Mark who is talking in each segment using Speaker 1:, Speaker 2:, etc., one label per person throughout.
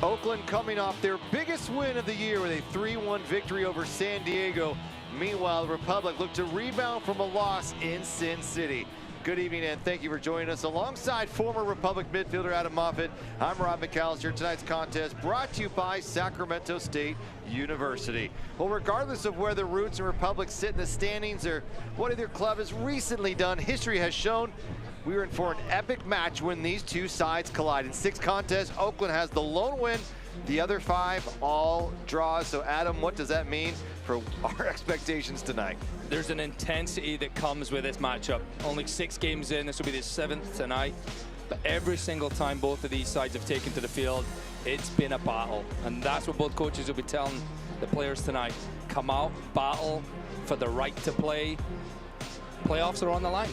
Speaker 1: Oakland coming off their biggest win of the year with a 3-1 victory over San Diego. Meanwhile, the Republic looked to rebound from a loss in Sin City. Good evening and thank you for joining us. Alongside former Republic midfielder Adam Moffitt, I'm Rob McAllister. Tonight's contest brought to you by Sacramento State University. Well, regardless of where the Roots and Republic sit in the standings or what either club has recently done, history has shown we were in for an epic match when these two sides collide. In 6 contests, Oakland has the lone win. The other 5 all draws. So Adam, what does that mean for our expectations tonight?
Speaker 2: There's an intensity that comes with this matchup. Only 6 games in, this will be the 7th tonight. But every single time both of these sides have taken to the field, it's been a battle. And that's what both coaches will be telling the players tonight. Come out, battle for the right to play. Playoffs are on the line.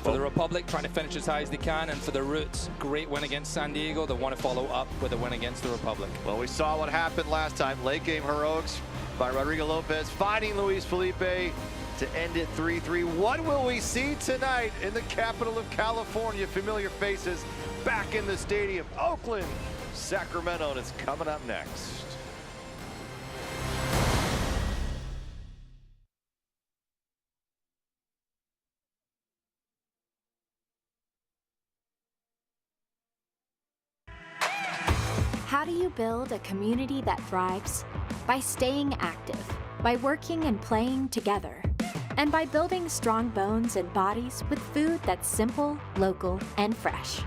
Speaker 2: For the Republic, trying to finish as high as they can, and for the Roots, great win against San Diego. They want to follow up with a win against the Republic.
Speaker 1: Well, we saw what happened last time. Late game heroics by Rodrigo Lopez, finding Luis Felipe to end it 3-3. What will we see tonight in the capital of California? Familiar faces back in the stadium. Oakland, Sacramento, and it's coming up next.
Speaker 3: How do you build a community that thrives? By staying active, by working and playing together, and by building strong bones and bodies with food that's simple, local, and fresh.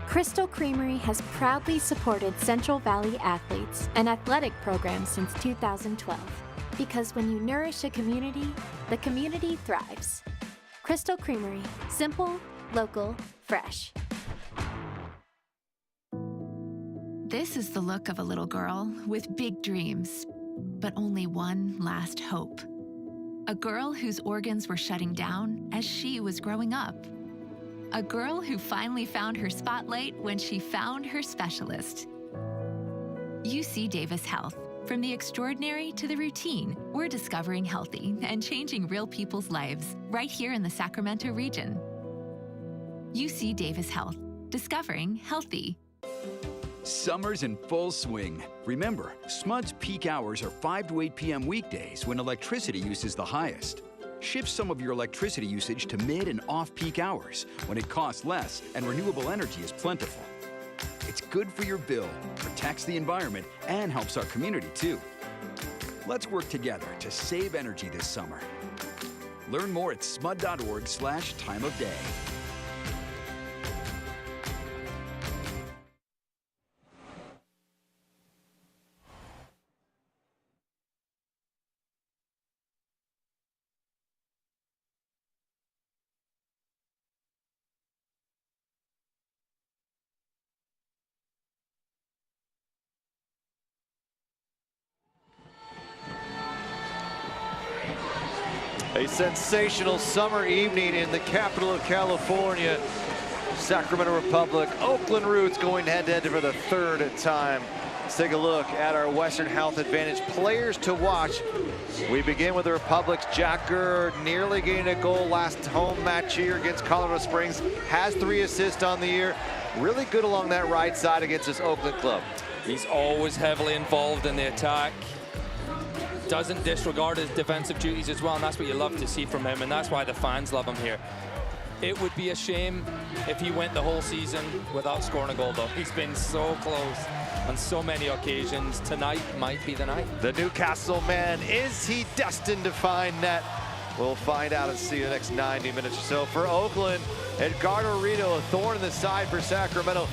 Speaker 3: Crystal Creamery has proudly supported Central Valley athletes and athletic programs since 2012. Because when you nourish a community, the community thrives. Crystal Creamery, simple, local, fresh.
Speaker 4: This is the look of a little girl with big dreams, but only one last hope. A girl whose organs were shutting down as she was growing up. A girl who finally found her spotlight when she found her specialist. UC Davis Health. From the extraordinary to the routine, we're discovering healthy and changing real people's lives right here in the Sacramento region. UC Davis Health. Discovering healthy.
Speaker 5: Summer's in full swing. Remember, SMUD's peak hours are 5 to 8 p.m. weekdays when electricity use is the highest. Shift some of your electricity usage to mid and off-peak hours when it costs less and renewable energy is plentiful. It's good for your bill, protects the environment, and helps our community too. Let's work together to save energy this summer. Learn more at smud.org/time of day.
Speaker 1: A sensational summer evening in the capital of California. Sacramento Republic, Oakland Roots going head-to-head for the 3rd time. Let's take a look at our Western Health Advantage players to watch. We begin with the Republic's Jack Gurr, nearly getting a goal last home match here against Colorado Springs. Has 3 assists on the year. Really good along that right side against this Oakland club.
Speaker 2: He's always heavily involved in the attack. Doesn't disregard his defensive duties as well, and that's what you love to see from him, and that's why the fans love him here. It would be a shame if he went the whole season without scoring a goal, though. He's been so close on so many occasions. Tonight might be the night.
Speaker 1: The Newcastle man, is he destined to find net? We'll find out and see the next 90 minutes or so. For Oakland, Edgardo Rito, a thorn in the side for Sacramento,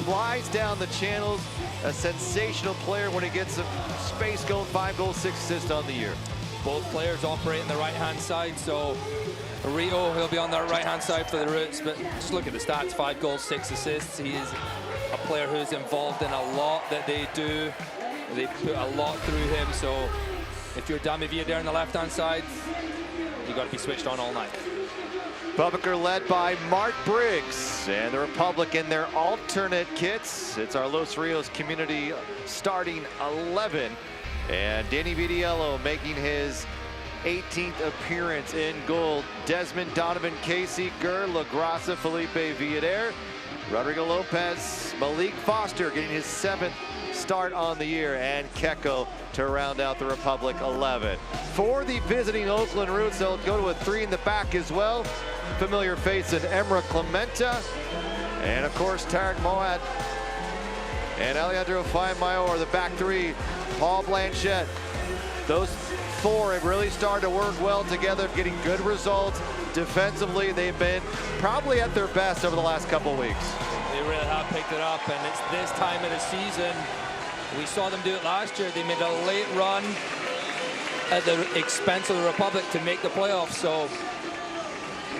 Speaker 1: flies down the channels. A sensational player when he gets some space going. 5 goals, 6 assists on the year.
Speaker 2: Both players operate on the right-hand side, so Rito, he'll be on the right-hand side for the Roots, but just look at the stats, 5 goals, 6 assists. He is a player who's involved in a lot that they do. They put a lot through him, so if you're Damivia there on the left-hand side, you got to be switched on all night.
Speaker 1: Republic are led by Mark Briggs, and the Republic in their alternate kits. It's our Los Rios community starting 11. And Danny Vidiello making his 18th appearance in goal. Desmond, Donovan, Casey, Gurr, LaGrassa, Felipe Villader, Rodrigo Lopez, Malik Foster getting his 7th start on the year, and Keko to round out the Republic 11. For the visiting Oakland Roots, they'll go to a 3 in the back as well. Familiar face in Emra Clementa, and of course Tarek Moat and Alejandro Fine-Mayor, the back 3. Paul Blanchette. Those 4 have really started to work well together, getting good results. Defensively, they've been probably at their best over the last couple of weeks.
Speaker 2: They really have picked it up, and it's this time of the season. We saw them do it last year. They made a late run at the expense of the Republic to make the playoffs, so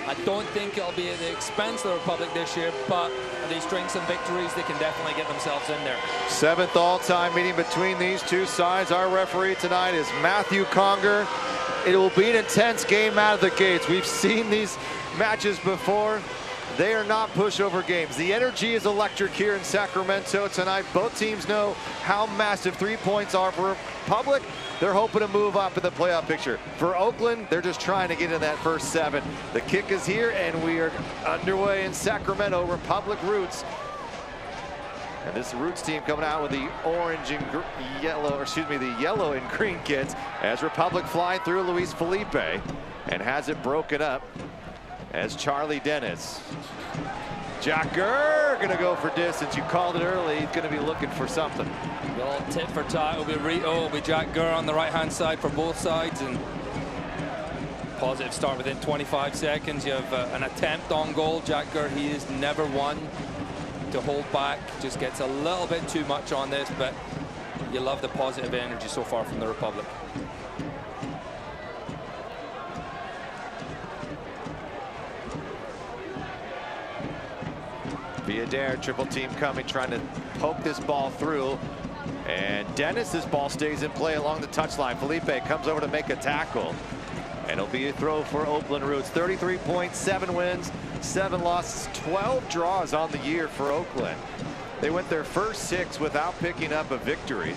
Speaker 2: I don't think it'll be at the expense of the Republic this year, but they string some victories, they can definitely get themselves in there.
Speaker 1: 7th all-time meeting between these two sides. Our referee tonight is Matthew Conger. It will be an intense game out of the gates. We've seen these matches before. They are not pushover games. The energy is electric here in Sacramento tonight. Both teams know how massive 3 points are for Republic. They're hoping to move up in the playoff picture. For Oakland, they're just trying to get in that first 7. The kick is here, and we are underway in Sacramento. Republic Roots. And this Roots team coming out with the orange and yellow, or excuse me, the yellow and green kits, as Republic flying through Luis Felipe and has it broken up as Charlie Dennis. Jack Gurr gonna go for distance. You called it early. He's gonna be looking for something.
Speaker 2: A little tit for tat. It'll be Rito, it'll be Jack Gurr on the right-hand side for both sides, and positive start within 25 seconds. You have an attempt on goal. Jack Gurr, he is never one to hold back. Just gets a little bit too much on this, but you love the positive energy so far from the Republic.
Speaker 1: Villader, triple team coming, trying to poke this ball through. And Dennis's ball stays in play along the touchline. Felipe comes over to make a tackle. And it'll be a throw for Oakland Roots. 33 points, 7 wins, 7 losses, 12 draws on the year for Oakland. They went their first 6 without picking up a victory.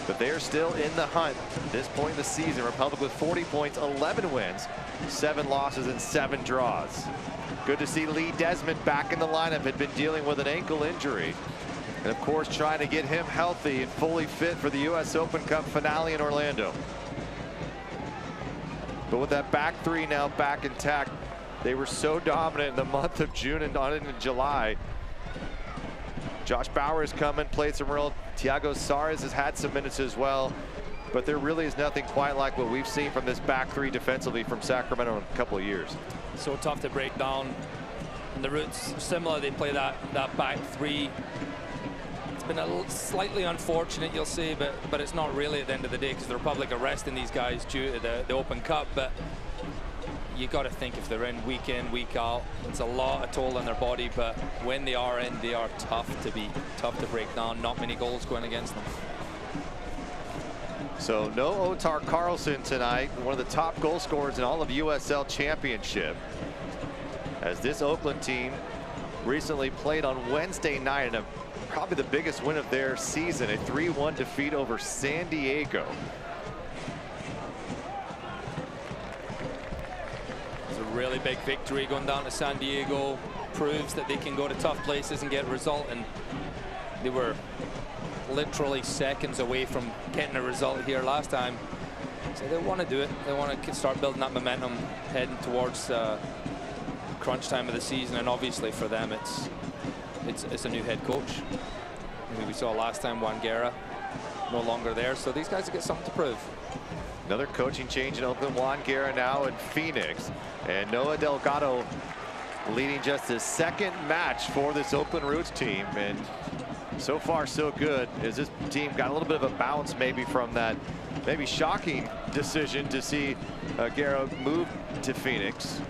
Speaker 1: But they're still in the hunt at this point in the season. Republic with 40 points, 11 wins, 7 losses, and 7 draws. Good to see Lee Desmond back in the lineup. Had been dealing with an ankle injury. And of course, trying to get him healthy and fully fit for the US Open Cup finale in Orlando. But with that back 3 now back intact, they were so dominant in the month of June and on into July. Josh Bauer has come and played some real. Thiago Sarres has had some minutes as well. But there really is nothing quite like what we've seen from this back 3 defensively from Sacramento in a couple of years.
Speaker 2: So tough to break down. And the Roots, similar, they play that back 3. It's been slightly unfortunate, you'll say, but it's not really at the end of the day, because the Republic are resting these guys due to the Open Cup. But you got to think, if they're in, week week out, it's a lot of toll on their body. But when they are in, they are tough to beat, tough to break down. Not many goals going against them.
Speaker 1: So no Otar Carlson tonight, one of the top goal scorers in all of USL Championship. As this Oakland team recently played on Wednesday night in probably the biggest win of their season, a 3-1 defeat over San Diego.
Speaker 2: It's a really big victory going down to San Diego. Proves that they can go to tough places and get a result, and they were literally seconds away from getting a result here last time. So they want to do it. They want to start building that momentum heading towards crunch time of the season, and obviously for them it's a new head coach. We saw last time Juan Guerra no longer there, so these guys have got something to prove.
Speaker 1: Another coaching change in Oakland. Juan Guerra now in Phoenix, and Noah Delgado leading just his 2nd match for this Oakland Roots team, and so far so good, as this team got a little bit of a bounce maybe from that maybe shocking decision to see Guerra move to Phoenix.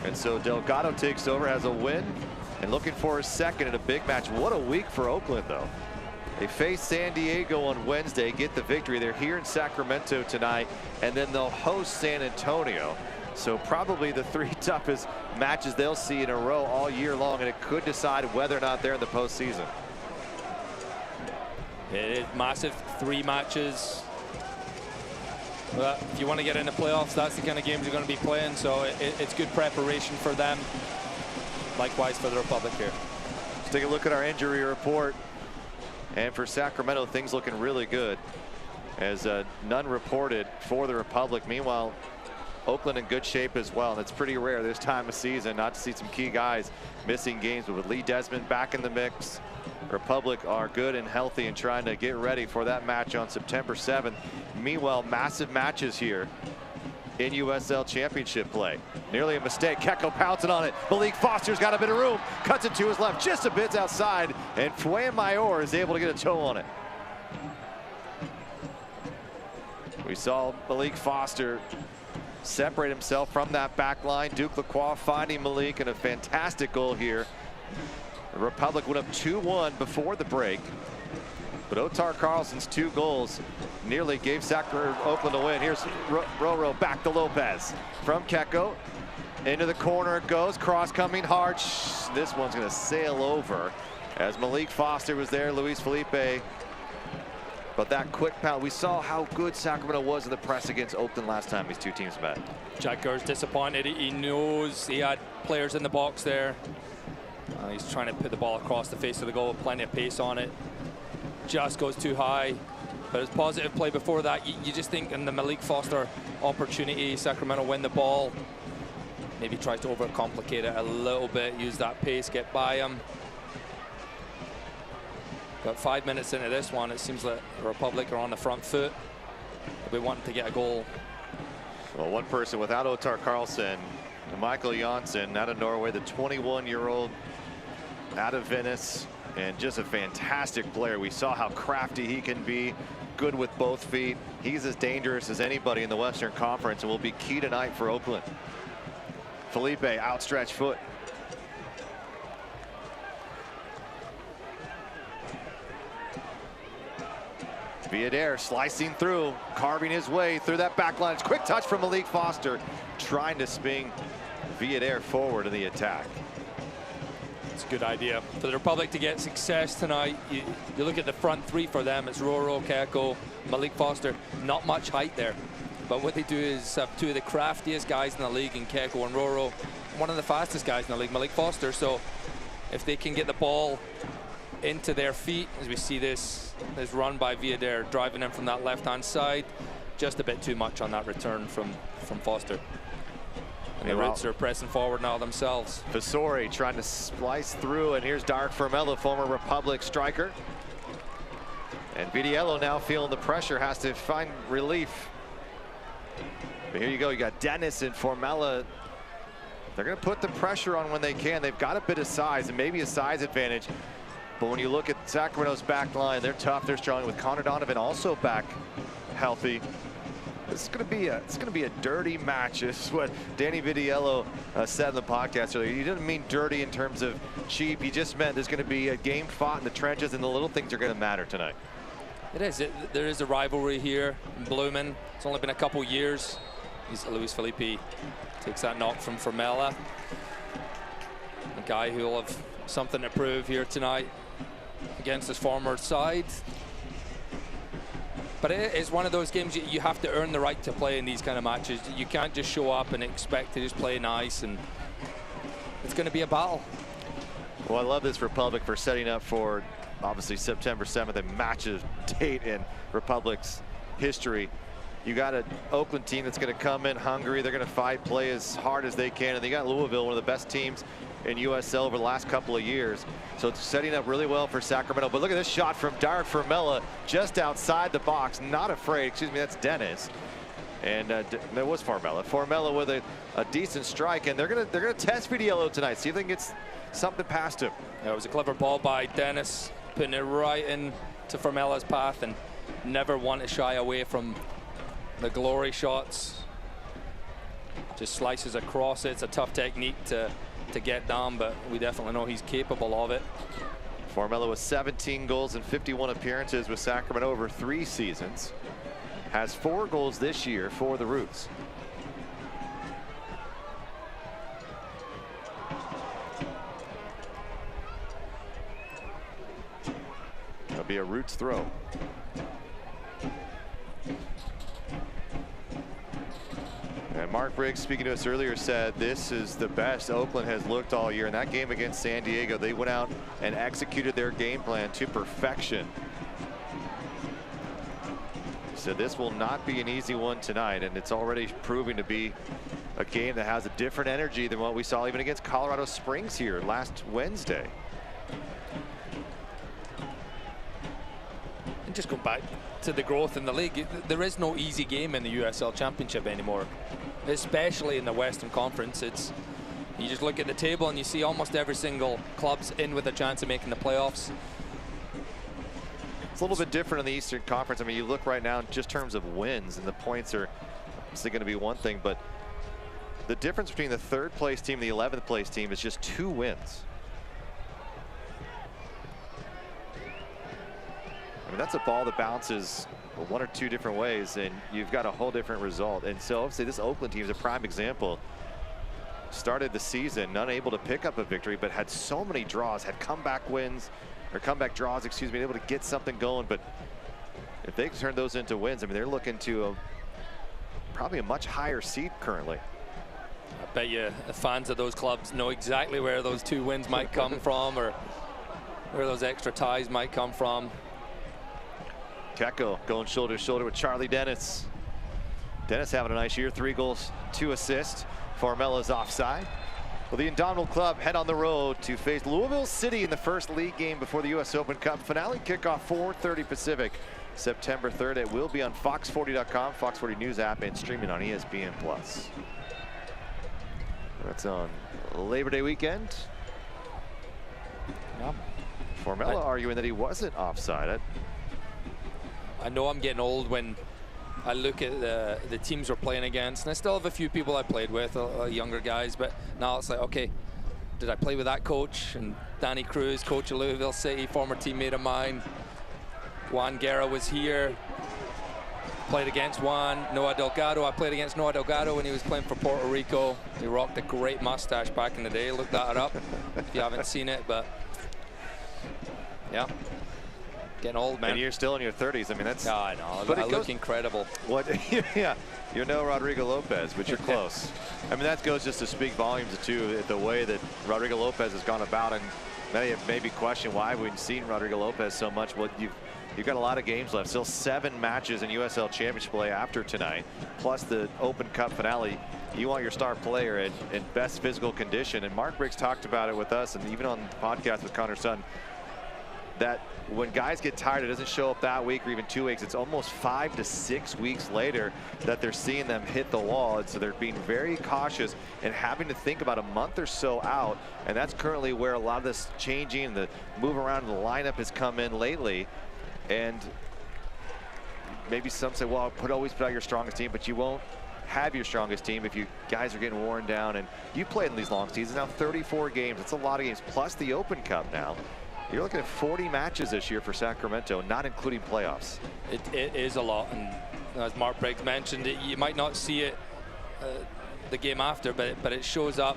Speaker 1: And so Delgado takes over, has a win, and looking for his 2nd in a big match. What a week for Oakland, though. They face San Diego on Wednesday, get the victory. They're here in Sacramento tonight, and then they'll host San Antonio. So probably the 3 toughest matches they'll see in a row all year long, and it could decide whether or not they're in the postseason.
Speaker 2: It is massive, 3 matches. But if you want to get in the playoffs, that's the kind of games you're going to be playing. So it's good preparation for them. Likewise for the Republic here.
Speaker 1: Let's take a look at our injury report. And for Sacramento, things looking really good, as none reported for the Republic. Meanwhile, Oakland in good shape as well, and it's pretty rare this time of season not to see some key guys missing games. But with Lee Desmond back in the mix, Republic are good and healthy and trying to get ready for that match on September 7th. Meanwhile, massive matches here in USL Championship play. Nearly a mistake. Keko pouncing on it. Malik Foster's got a bit of room. Cuts it to his left, just a bit outside, and Fuenmayor is able to get a toe on it. We saw Malik Foster separate himself from that back line. Duke Lacroix finding Malik, and a fantastic goal here. The Republic went up 2-1 before the break, but Otar Carlson's 2 goals nearly gave Oakland a win. Here's Roro back to Lopez from Keko. Into the corner it goes. Cross coming hard. This one's going to sail over as Malik Foster was there. Luis Felipe. But that quick pound, we saw how good Sacramento was in the press against Oakland last time these two teams met.
Speaker 2: Jack Gurr's disappointed. He knows he had players in the box there. He's trying to put the ball across the face of the goal with plenty of pace on it. Just goes too high. But his positive play before that, you just think in the Malik Foster opportunity, Sacramento win the ball. Maybe tries to overcomplicate it a little bit, use that pace, get by him. But 5 minutes into this one, it seems like the Republic are on the front foot. They'll be wanting to get a goal.
Speaker 1: Well, one person without Otar Carlson, Michael Janssen out of Norway, the 21-year-old out of Venice, and just a fantastic player. We saw how crafty he can be, good with both feet. He's as dangerous as anybody in the Western Conference and will be key tonight for Oakland. Felipe, outstretched foot. Villader slicing through, carving his way through that back line. It's quick touch from Malik Foster, trying to swing Villader forward in the attack.
Speaker 2: It's a good idea for the Republic to get success tonight. You look at the front 3 for them. It's Roro, Keko, Malik Foster. Not much height there. But what they do is have 2 of the craftiest guys in the league in Keko and Roro. One of the fastest guys in the league, Malik Foster. So if they can get the ball into their feet, as we see this run by Villader, driving in from that left-hand side, just a bit too much on that return from Foster. And the Reds are pressing forward now themselves.
Speaker 1: Fasori trying to slice through, and here's Dark Formella, former Republic striker. And Vidiello now feeling the pressure, has to find relief. But here you go, you got Dennis and Formella. They're going to put the pressure on when they can. They've got a bit of size and maybe a size advantage. But when you look at Sacramento's back line, they're tough, they're strong, with Connor Donovan also back healthy. It's going to be a dirty match. This is what Danny Vidiello said in the podcast earlier. He didn't mean dirty in terms of cheap. He just meant there's going to be a game fought in the trenches, and the little things are going to matter tonight.
Speaker 2: It is. There is a rivalry here in Blooming. It's only been a couple years. Luis Felipe takes that knock from Formella. A guy who will have something to prove here tonight against his former side. But it is one of those games you have to earn the right to play in these kind of matches. You can't just show up and expect to just play nice, and it's going to be a battle.
Speaker 1: Well, I love this Republic for setting up for, obviously, September 7th, a match of date in Republic's history. You got an Oakland team that's going to come in hungry. They're going to fight, play as hard as they can. And they got Louisville, one of the best teams in USL over the last couple of years. So it's setting up really well for Sacramento. But look at this shot from Darek Formella, just outside the box. Not afraid. Excuse me, that's Dennis. And there was Formella. Formella with a decent strike. And they're gonna test Vidiello tonight. See if they can get something past him.
Speaker 2: Yeah, it was a clever ball by Dennis, putting it right into Formella's path, and never want to shy away from the glory shots. Just slices across it. It's a tough technique to get down, but we definitely know he's capable of it.
Speaker 1: Formella with 17 goals and 51 appearances with Sacramento over 3 seasons. Has 4 goals this year for the Roots. That'll be a Roots throw. And Mark Briggs, speaking to us earlier, said this is the best Oakland has looked all year. In that game against San Diego, they went out and executed their game plan to perfection. So this will not be an easy one tonight, and it's already proving to be a game that has a different energy than what we saw even against Colorado Springs here last Wednesday.
Speaker 2: And just go back to the growth in the league. There is no easy game in the USL Championship anymore, especially in the Western Conference. You just look at the table and you see almost every single club's in with a chance of making the playoffs.
Speaker 1: It's a little bit different in the Eastern Conference. I mean, you look right now in just terms of wins, and the points are obviously going to be one thing, but the difference between the 3rd place team and the 11th place team is just 2 wins. I mean, that's a ball that bounces 1 or 2 different ways, and you've got a whole different result. And so obviously this Oakland team is a prime example. Started the season unable to pick up a victory, but had so many draws, had comeback wins, or comeback draws, excuse me, able to get something going. But if they can turn those into wins, I mean, they're looking to probably a much higher seed currently.
Speaker 2: I bet you the fans of those clubs know exactly where those 2 wins might come from, or where those extra ties might come from.
Speaker 1: Keko going shoulder to shoulder with Charlie Dennis. Dennis having a nice year, 3 goals, 2 assists. Formella's offside. Well, the Indomitable Club head on the road to face Louisville City in the first league game before the U.S. Open Cup. Finale kickoff 4:30 Pacific, September 3rd. It will be on Fox40.com, Fox 40 News app, and streaming on ESPN+. That's on Labor Day weekend.
Speaker 2: Yeah.
Speaker 1: Formella arguing that he wasn't offside.
Speaker 2: I know I'm getting old when I look at the teams we're playing against, and I still have a few people I played with, younger guys, but now it's like, okay, did I play with that coach? And Danny Cruz, coach of Louisville City, former teammate of mine. Juan Guerra was here, played against Juan. Noah Delgado, I played against Noah Delgado when he was playing for Puerto Rico. He rocked a great mustache back in the day. Look that up if you haven't seen it, but yeah. Getting old, man.
Speaker 1: And you're still in your 30s. I mean, that's.
Speaker 2: Yeah, I know.
Speaker 1: But
Speaker 2: I look incredible.
Speaker 1: What? Yeah, you're no Rodrigo Lopez, but you're close. I mean, that goes just to speak volumes too, the way that Rodrigo Lopez has gone about, and many have maybe questioned why we've seen Rodrigo Lopez so much. Well, you've got a lot of games left. Still 7 matches in USL Championship play after tonight, plus the Open Cup finale. You want your star player in best physical condition, and Mark Briggs talked about it with us, and even on the podcast with Connor Sutton, that when guys get tired, it doesn't show up that week or even 2 weeks. It's almost 5 to 6 weeks later that they're seeing them hit the wall. And so they're being very cautious and having to think about a month or so out. And that's currently where a lot of this changing, the move around in the lineup has come in lately. And maybe some say, well, always put out your strongest team, but you won't have your strongest team if you guys are getting worn down. And you played in these long seasons now, 34 games. It's a lot of games, plus the Open Cup now. You're looking at 40 matches this year for Sacramento, not including playoffs.
Speaker 2: It is a lot, and as Mark Briggs mentioned, you might not see it the game after, but it shows up.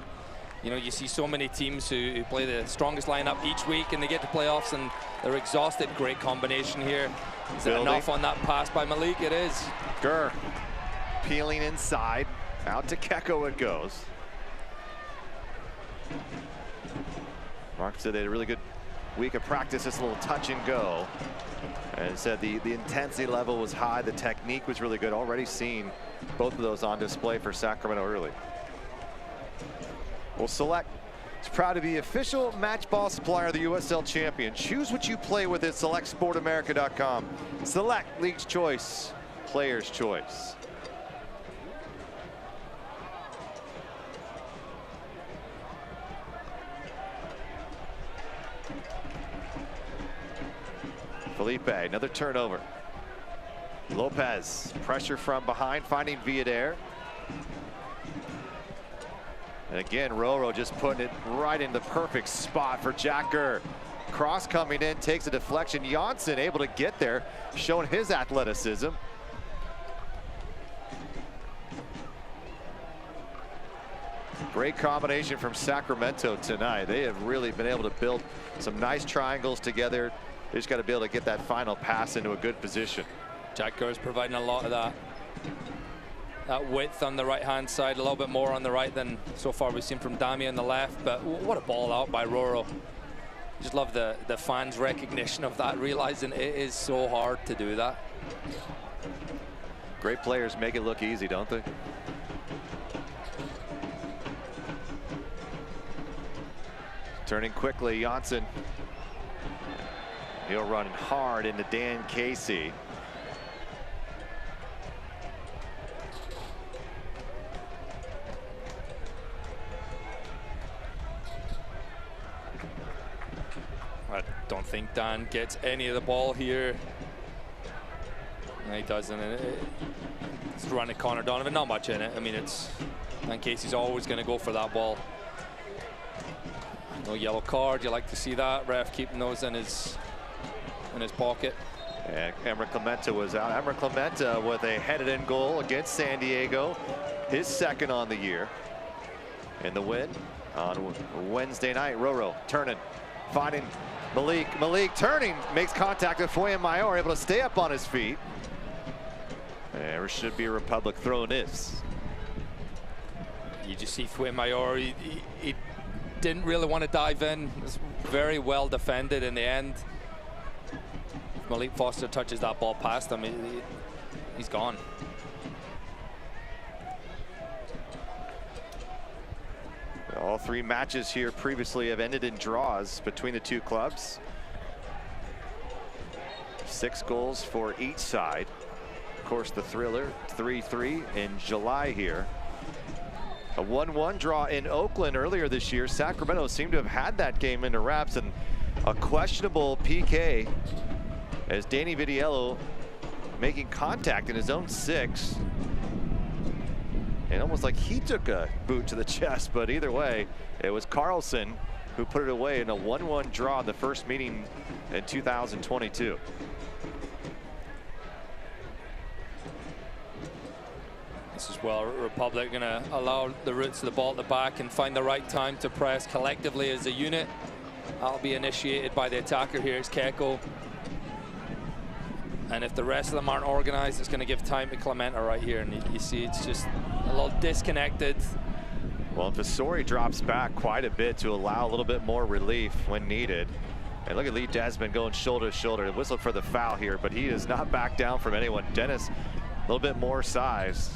Speaker 2: You know, you see so many teams who play the strongest lineup each week, and they get to playoffs and they're exhausted. Great combination here. Is it enough on that pass by Malik? It is.
Speaker 1: Gurr peeling inside, out to Keko it goes. Mark said they had a really good week of practice, this little touch and go, and said the intensity level was high, the technique was really good. Already seen both of those on display for Sacramento early. Well, Select is proud to be the official match ball supplier of the USL champion. Choose what you play with at SelectSportAmerica.com. Select, League's choice, player's choice. Felipe, another turnover. Lopez, pressure from behind, finding Villader. And again, Roro just putting it right in the perfect spot for Jack Gurr. Cross coming in, takes a deflection. Janssen able to get there, showing his athleticism. Great combination from Sacramento tonight. They have really been able to build some nice triangles together. They just got to be able to get that final pass into a good position.
Speaker 2: Jack Gurr's providing a lot of that. that width on the right-hand side, a little bit more on the right than so far we've seen from Dami on the left. But what a ball out by Roro. Just love the fans' recognition of that, realizing it is so hard to do that.
Speaker 1: Great players make it look easy, don't they? Turning quickly, Janssen. He'll run hard into Dan Casey.
Speaker 2: I don't think Dan gets any of the ball here. No, he doesn't. It's running Connor Donovan, not much in it. I mean, Dan Casey's always going to go for that ball. No yellow card, you like to see that. Ref keeping those in his pocket.
Speaker 1: And Emre Clemente was out. Emre Clemente with a headed-in goal against San Diego, his second on the year. In the win on Wednesday night, Roro turning, finding Malik. Malik turning, makes contact with Fuenmayor, able to stay up on his feet. There should be a Republic throw this.
Speaker 2: You just see Fuenmayor, he didn't really want to dive in. It was very well defended in the end. If Malik Foster touches that ball past him, he's gone.
Speaker 1: All three matches here previously have ended in draws between the two clubs. 6 goals for each side. Of course, the thriller 3-3 in July here. A 1-1 draw in Oakland earlier this year. Sacramento seemed to have had that game into wraps, and a questionable PK as Danny Vitiello making contact in his own 6. And almost like he took a boot to the chest, but either way, it was Carlson who put it away in a 1-1 draw in the first meeting in 2022.
Speaker 2: This is well, Republic going to allow the roots of the ball at the back and find the right time to press collectively as a unit. That'll be initiated by the attacker here. It's Keko. And if the rest of them aren't organized, it's going to give time to Clemente right here. And you see it's just a little disconnected.
Speaker 1: Well, Vasori drops back quite a bit to allow a little bit more relief when needed. And look at Lee Desmond going shoulder to shoulder. Whistle for the foul here, but he does not back down from anyone. Dennis, a little bit more size.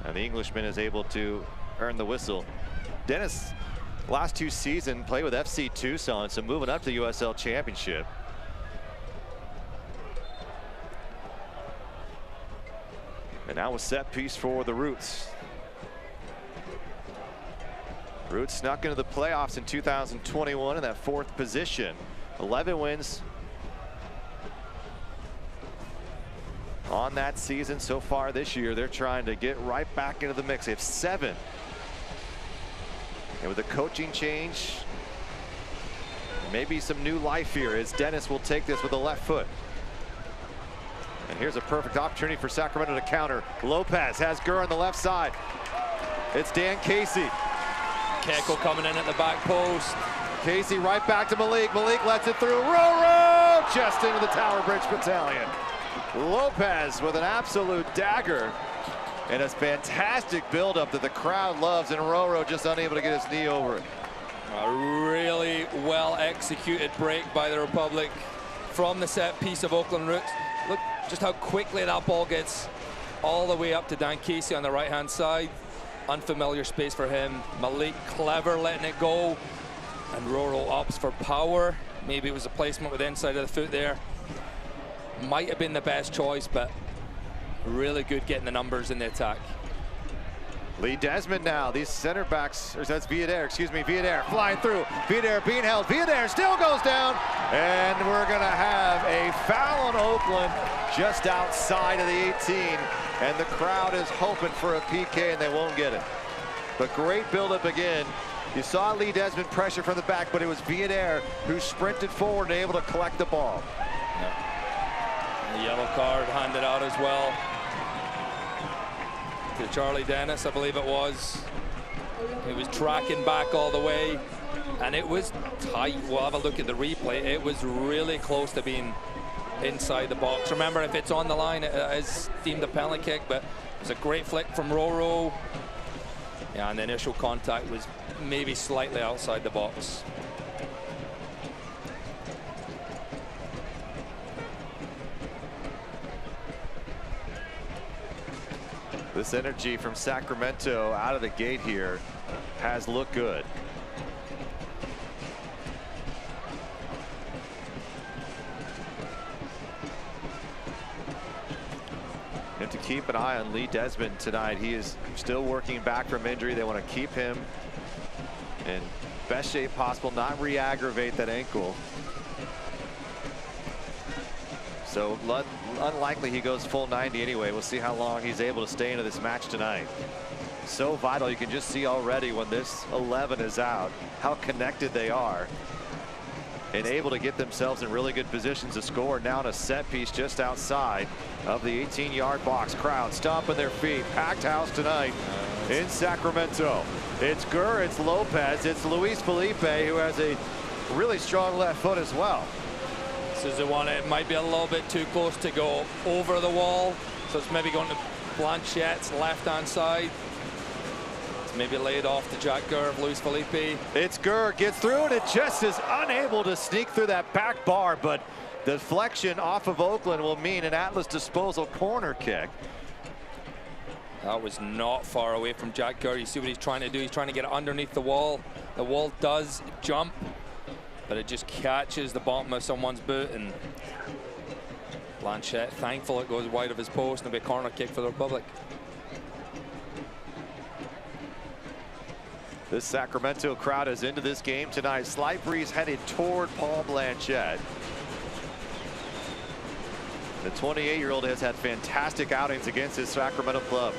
Speaker 1: And the Englishman is able to earn the whistle. Dennis, last 2 seasons, played with FC Tucson, so moving up to the USL Championship. And now a set piece for the Roots. Roots snuck into the playoffs in 2021 in that 4th position. 11 wins on that season so far this year. They're trying to get right back into the mix. They have 7. And with a coaching change, maybe some new life here as Dennis will take this with the left foot. And here's a perfect opportunity for Sacramento to counter. Lopez has Gurr on the left side. It's Dan Casey.
Speaker 2: Keko coming in at the back post.
Speaker 1: Casey right back to Malik. Malik lets it through. Roro just into the Tower Bridge Battalion. Lopez with an absolute dagger. And a fantastic buildup that the crowd loves, and Roro just unable to get his knee over it.
Speaker 2: A really well executed break by the Republic from the set piece of Oakland Roots. Look just how quickly that ball gets all the way up to Dan Casey on the right-hand side. Unfamiliar space for him. Malik clever letting it go. And Roro opts for power. Maybe it was a placement with the inside of the foot there. Might have been the best choice, but really good getting the numbers in the attack.
Speaker 1: Lee Desmond now, these center backs, or that's Villader, excuse me, Villader flying through. Villader being held, Villader still goes down, and we're gonna have a foul on Oakland just outside of the 18, and the crowd is hoping for a PK and they won't get it. But great buildup again. You saw Lee Desmond pressure from the back, but it was Villader who sprinted forward and able to collect the ball.
Speaker 2: The yellow card handed out as well to Charlie Dennis, I believe it was. He was tracking back all the way, and it was tight. We'll have a look at the replay. It was really close to being inside the box. Remember, if it's on the line, it is deemed a penalty kick, but It's a great flick from Roro. Yeah, and the initial contact was maybe slightly outside the box.
Speaker 1: This energy from Sacramento out of the gate here has looked good. You have to keep an eye on Lee Desmond tonight. He is still working back from injury. They want to keep him in best shape possible, not re-aggravate that ankle. So unlikely he goes full 90 anyway. We'll see how long he's able to stay into this match tonight. So vital. You can just see already when this 11 is out how connected they are and able to get themselves in really good positions to score. Now in a set piece just outside of the 18-yard box. Crowd stomping their feet. Packed house tonight in Sacramento. It's Gurr, it's Lopez, it's Luis Felipe, who has a really strong left foot as well.
Speaker 2: This is the one, it might be a little bit too close to go over the wall. So it's maybe going to Blanchette's left-hand side. It's maybe laid off to Jack Gurr of Luis Felipe.
Speaker 1: It's Gurr, gets through and it just is unable to sneak through that back bar, but deflection off of Oakland will mean an Atlas disposal corner kick.
Speaker 2: That was not far away from Jack Gurr. You see what he's trying to do. He's trying to get it underneath the wall. The wall does jump, but it just catches the bottom of someone's boot, and Blanchette thankful it goes wide of his post, and it'll be a corner kick for the Republic.
Speaker 1: This Sacramento crowd is into this game tonight. Slight breeze headed toward Paul Blanchette. The 28-year-old has had fantastic outings against his Sacramento club.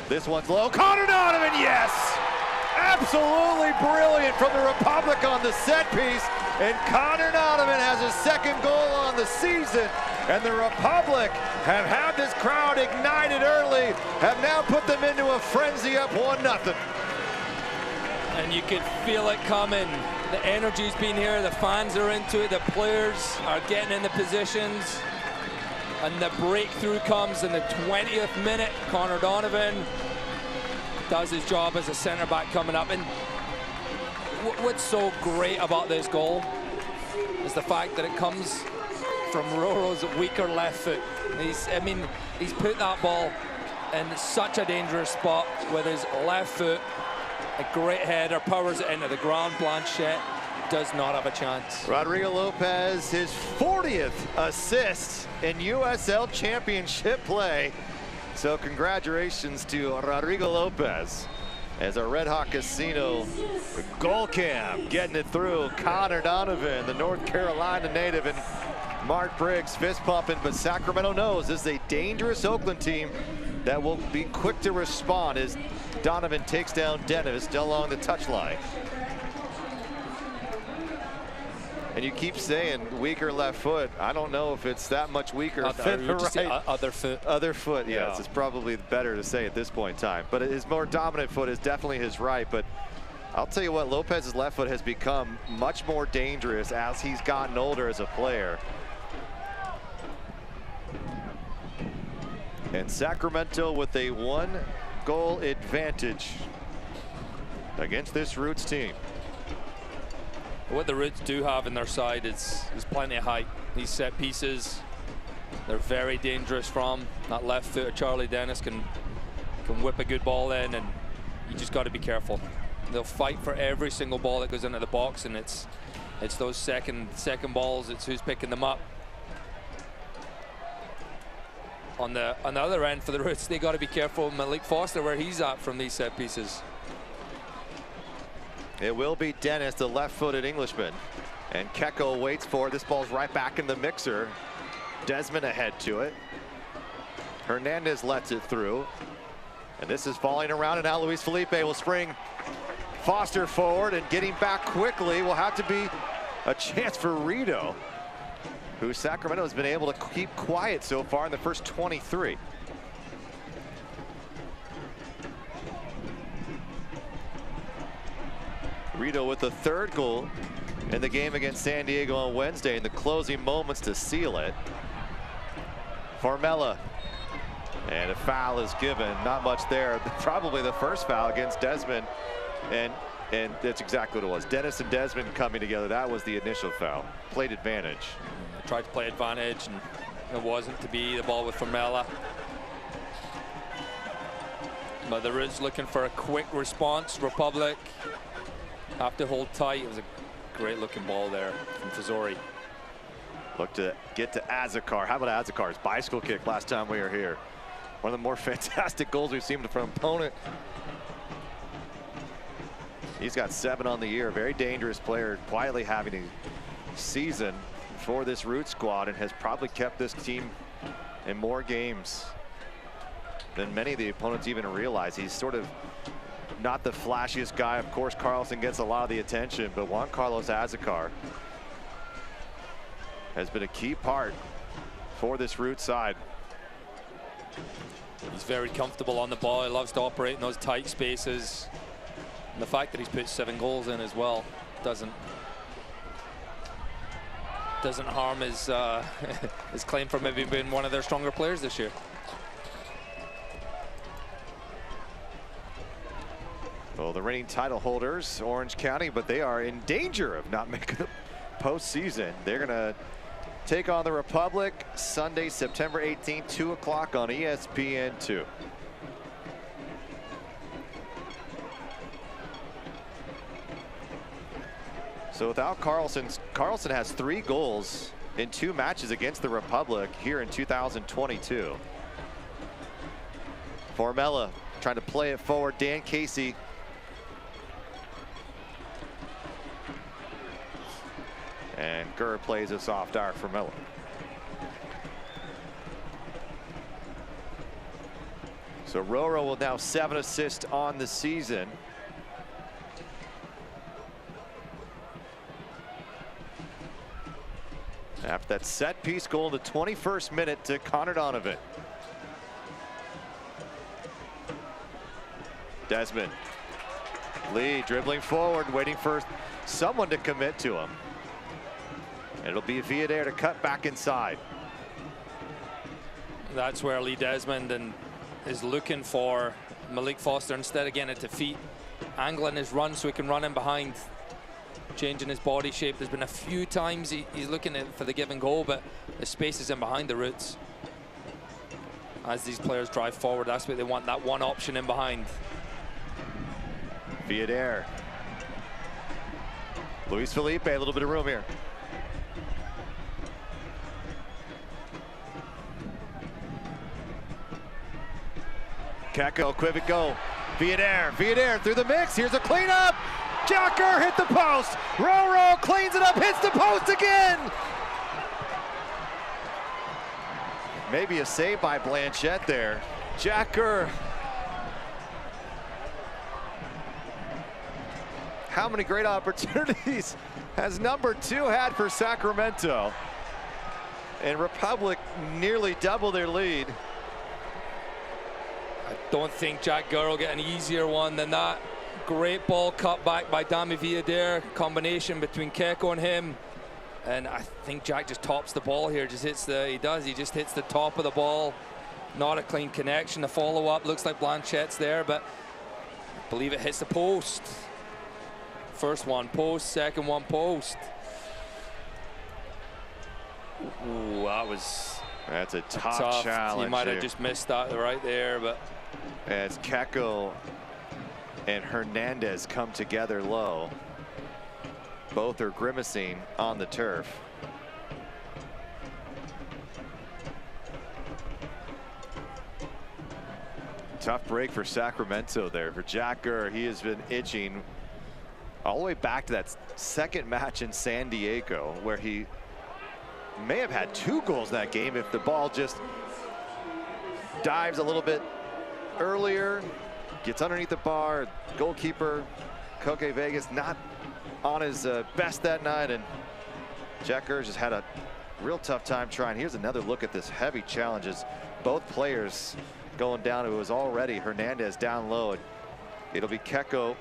Speaker 1: This one's low. Connor Donovan, yes! Absolutely brilliant from the Republic on the set piece. And Connor Donovan has his second goal on the season. And the Republic have had this crowd ignited early, have now put them into a frenzy up 1-0.
Speaker 2: And you could feel it coming. The energy's been here. The fans are into it. The players are getting in the positions. And the breakthrough comes in the 20th minute. Connor Donovan does his job as a center back coming up. And what's so great about this goal is the fact that it comes from Roro's weaker left foot. He's put that ball in such a dangerous spot with his left foot. A great header, powers it into the ground. Blanchette does not have a chance.
Speaker 1: Rodrigo Lopez, his 40th assist in USL Championship play. So congratulations to Rodrigo Lopez as our Red Hawk Casino goal cam getting it through. Connor Donovan, the North Carolina native, and Mark Briggs fist pumping, but Sacramento knows this is a dangerous Oakland team that will be quick to respond as Donovan takes down Dennis still along the touchline. And you keep saying weaker left foot. I don't know if it's that much weaker.
Speaker 2: Other foot.
Speaker 1: Other foot, yes.
Speaker 2: Yeah.
Speaker 1: It's probably better to say at this point in time. But his more dominant foot is definitely his right. But I'll tell you what, Lopez's left foot has become much more dangerous as he's gotten older as a player. And Sacramento with a 1-goal advantage against this Roots team.
Speaker 2: What the Roots do have in their side is plenty of height. These set pieces, they're very dangerous from. That left foot of Charlie Dennis can whip a good ball in, and you just got to be careful. They'll fight for every single ball that goes into the box, and it's those second balls. It's who's picking them up. On the other end for the Roots, they got to be careful. Malik Foster, where he's at from these set pieces.
Speaker 1: It will be Dennis, the left-footed Englishman. And Keko waits for it. This ball's right back in the mixer. Desmond ahead to it. Hernandez lets it through. And this is falling around, and now Luis Felipe will spring Foster forward, and getting back quickly will have to be a chance for Rito, who Sacramento has been able to keep quiet so far in the first 23. Rito with the third goal in the game against San Diego on Wednesday in the closing moments to seal it. Formella And a foul is given. Not much there. Probably the first foul against Desmond. And that's exactly what it was. Dennis and Desmond coming together. That was the initial foul. Played advantage.
Speaker 2: Tried to play advantage, and it wasn't to be. The ball with Formella. But the Roots looking for a quick response. Republic have to hold tight. It was a great looking ball there from Tazori.
Speaker 1: Look to get to Azakar. How about Azakar's bicycle kick last time we were here? One of the more fantastic goals we've seen from an opponent. He's got 7 on the year. Very dangerous player, quietly having a season for this Root squad, and has probably kept this team in more games than many of the opponents even realize. He's sort of not the flashiest guy. Of course, Carlson gets a lot of the attention, but Juan Carlos Azakar has been a key part for this Root side.
Speaker 2: He's very comfortable on the ball. He loves to operate in those tight spaces. And the fact that he's put 7 goals in as well doesn't harm his his claim for maybe being one of their stronger players this year.
Speaker 1: Well, the reigning title holders, Orange County, but they are in danger of not making the postseason. They're going to take on the Republic Sunday, September 18th, 2 o'clock on ESPN2. So without Carlson has 3 goals in 2 matches against the Republic here in 2022. Formella trying to play it forward. Dan Casey. And Gurr plays a soft arc for Miller. So Roro will now 7 assists on the season. After that set piece goal in the 21st minute to Connor Donovan. Desmond. Lee dribbling forward, waiting for someone to commit to him. It'll be Villader to cut back inside.
Speaker 2: That's where Lee Desmond is looking for Malik Foster instead of getting it to feet. Angling his run so he can run in behind. Changing his body shape. There's been a few times he's looking for the give and go, but the space is in behind the Roots. As these players drive forward, that's what they want, that one option in behind.
Speaker 1: Villader. Luis Felipe, a little bit of room here. Keko, Quivico, Villader through the mix. Here's a cleanup. Jacker hit the post. Roro cleans it up, hits the post again. Maybe a save by Blanchette there. Jacker. How many great opportunities has number 2 had for Sacramento? And Republic nearly double their lead.
Speaker 2: I don't think Jack Gurr will get an easier one than that. Great ball cut back by Dami Villader. Combination between Keko and him. And I think Jack just tops the ball here. Just hits he just hits the top of the ball. Not a clean connection. The follow-up looks like Blanchette's there, but I believe it hits the post. First one post, second one post. Ooh,
Speaker 1: that's a tough challenge.
Speaker 2: He might have just missed that right there, but
Speaker 1: as Keko and Hernandez come together low. Both are grimacing on the turf. Tough break for Sacramento there. For Jack Gurr, he has been itching all the way back to that second match in San Diego, where he may have had 2 goals that game if the ball just dives a little bit earlier, gets underneath the bar. Goalkeeper Koke Vegas not on his best that night, and Jack Gurr just had a real tough time trying. Here's another look at this heavy challenges. Both players going down. It was already Hernandez down low. It'll be Keko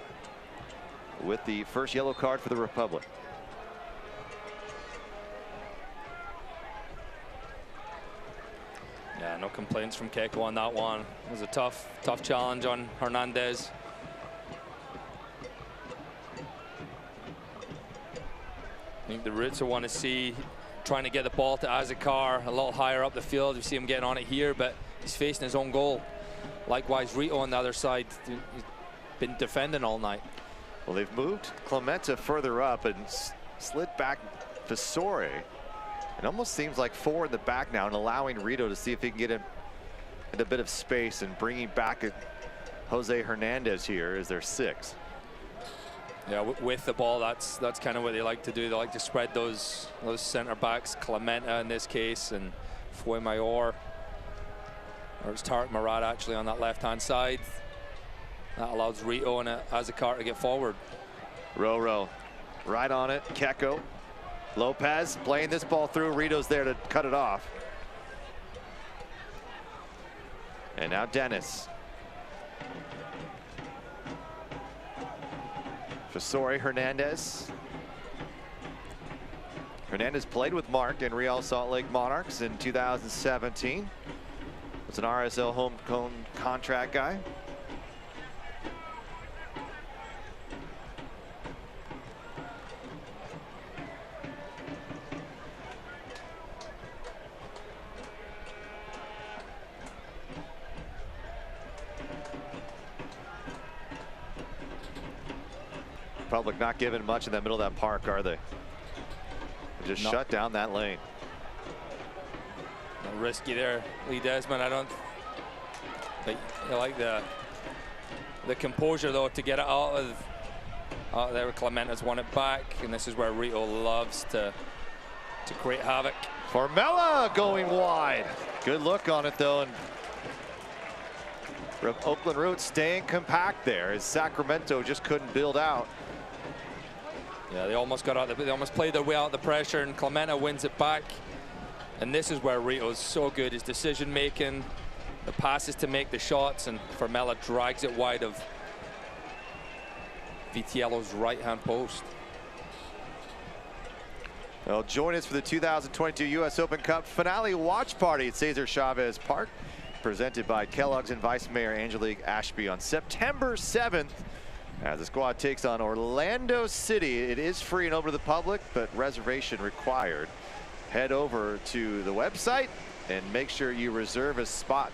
Speaker 1: with the first yellow card for the Republic.
Speaker 2: Yeah, no complaints from Keiko on that one. It was a tough challenge on Hernandez. I think the Roots will want to see trying to get the ball to Azekar a little higher up the field. You see him getting on it here, but he's facing his own goal. Likewise, Rito on the other side, he's been defending all night.
Speaker 1: Well, they've moved Clementa further up and slid back Fasore. It almost seems like 4 in the back now and allowing Rito to see if he can get in a bit of space and bringing back Jose Hernandez here as their 6.
Speaker 2: Yeah, with the ball, that's kind of what they like to do. They like to spread those center backs, Clementa in this case, and Fuemayor, or it's Tarek Murad actually on that left-hand side. That allows Rito and Azekar to get forward. Row,
Speaker 1: right on it, Keiko. Lopez playing this ball through, Rito's there to cut it off. And now Dennis. Fasore Hernandez. Hernandez played with Mark in Real Salt Lake Monarchs in 2017. Was an RSL home contract guy. Republic not giving much in the middle of that park, are they? They just shut down that lane.
Speaker 2: Risky there, Lee Desmond. I don't think I like the composure though to get it out of there. Clementa's won it back, and this is where Rito loves to create havoc.
Speaker 1: Formella going wide. Good look on it though, and Oakland Roots staying compact there as Sacramento just couldn't build out.
Speaker 2: Yeah, they almost got out. They almost played their way out of the pressure, and Clementa wins it back. And this is where Rito's so good, his decision making, the passes to make the shots, and Formella drags it wide of Vitiello's right-hand post.
Speaker 1: Well, join us for the 2022 U.S. Open Cup finale watch party at Cesar Chavez Park, presented by Kellogg's and Vice Mayor Angelique Ashby on September 7th. As the squad takes on Orlando City. It is free and open to the public, but reservation required. Head over to the website and make sure you reserve a spot.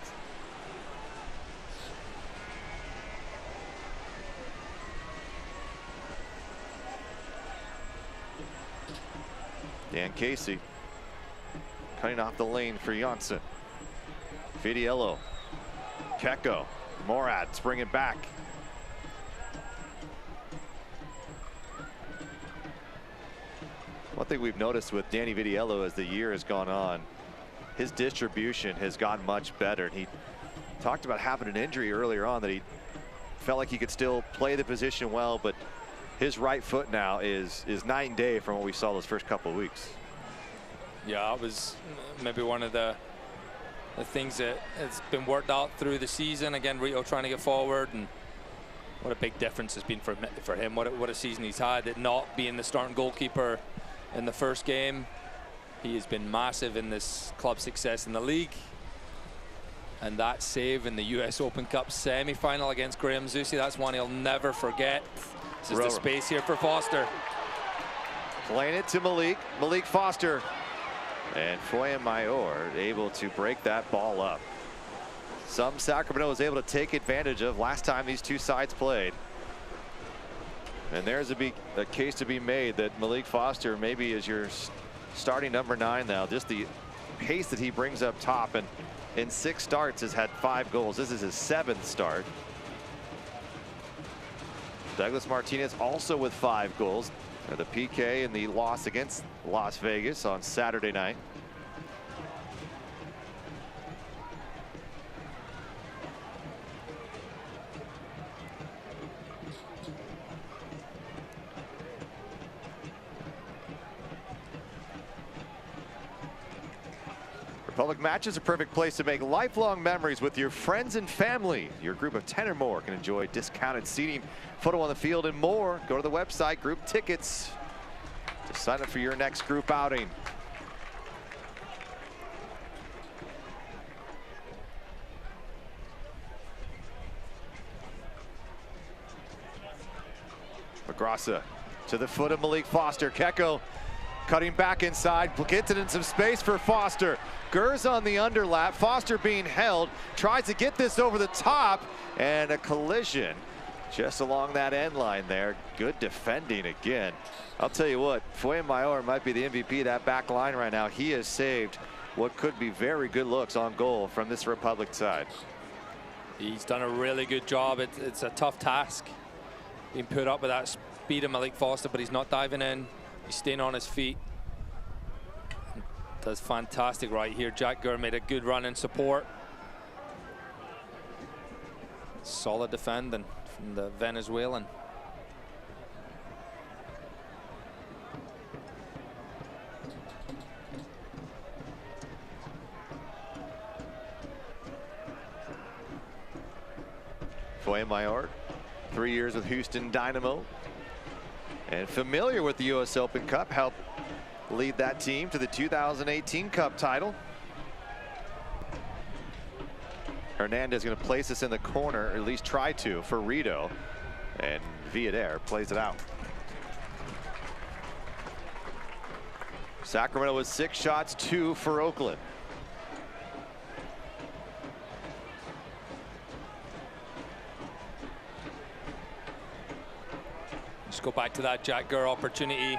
Speaker 1: Dan Casey cutting off the lane for Janssen. Vitiello, Keiko, Morad bringing back. One thing we've noticed with Danny Vitiello as the year has gone on, his distribution has gotten much better. And he talked about having an injury earlier on that he felt like he could still play the position well, but his right foot now is night and day from what we saw those first couple of weeks.
Speaker 2: Yeah, it was maybe one of the things that has been worked out through the season. Again, Rito trying to get forward, and what a big difference has been for him. What a season he's had, it not being the starting goalkeeper in the first game. He has been massive in this club's success in the league. And that save in the US Open Cup semi-final against Graham Zusi, that's one he'll never forget. This is the space here for Foster.
Speaker 1: Playing it to Malik Foster. And Fuemayor able to break that ball up. Some Sacramento was able to take advantage of last time these two sides played. And there's a case to be made that Malik Foster maybe is your starting number 9 now. Just the pace that he brings up top, and in 6 starts has had 5 goals. This is his 7th start. Douglas Martinez also with 5 goals. The PK in the loss against Las Vegas on Saturday night. Republic Matches, a perfect place to make lifelong memories with your friends and family. Your group of 10 or more can enjoy discounted seating, photo on the field, and more. Go to the website, group tickets, to sign up for your next group outing. Magrasa to the foot of Malik Foster. Keko cutting back inside, gets it in some space for Foster. Gers on the underlap, Foster being held, tries to get this over the top, and a collision just along that end line there. Good defending again. I'll tell you what, Fuenmayor might be the MVP of that back line right now. He has saved what could be very good looks on goal from this Republic side.
Speaker 2: He's done a really good job. It's a tough task being put up with that speed of Malik Foster, but he's not diving in. He's staying on his feet. Does fantastic right here. Jack Gurr made a good run in support. Solid defending from the Venezuelan.
Speaker 1: Fuenmayor, 3 years with Houston Dynamo, and familiar with the U.S. Open Cup, helped lead that team to the 2018 Cup title. Hernandez going to place this in the corner, or at least try to, for Rito, and Villader plays it out. Sacramento with 6 shots, 2 for Oakland.
Speaker 2: Just go back to that Jack Gurr opportunity.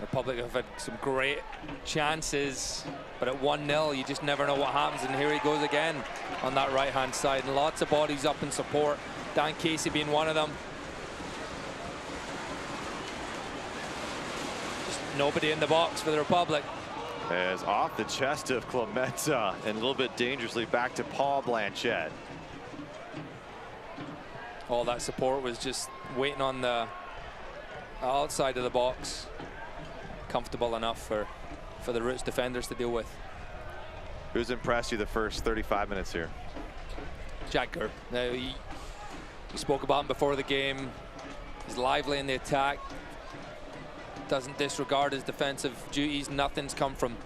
Speaker 2: Republic have had some great chances, but at 1-0, you just never know what happens. And here he goes again on that right-hand side. And lots of bodies up in support. Dan Casey being one of them. Just nobody in the box for the Republic.
Speaker 1: As off the chest of Clementa and a little bit dangerously back to Paul Blanchette.
Speaker 2: All that support was just waiting on the outside of the box. Comfortable enough for the Roots defenders to deal with.
Speaker 1: Who's impressed you the first 35 minutes here?
Speaker 2: Jack Gurr. Now, we spoke about him before the game. He's lively in the attack. Doesn't disregard his defensive duties. Nothing's come from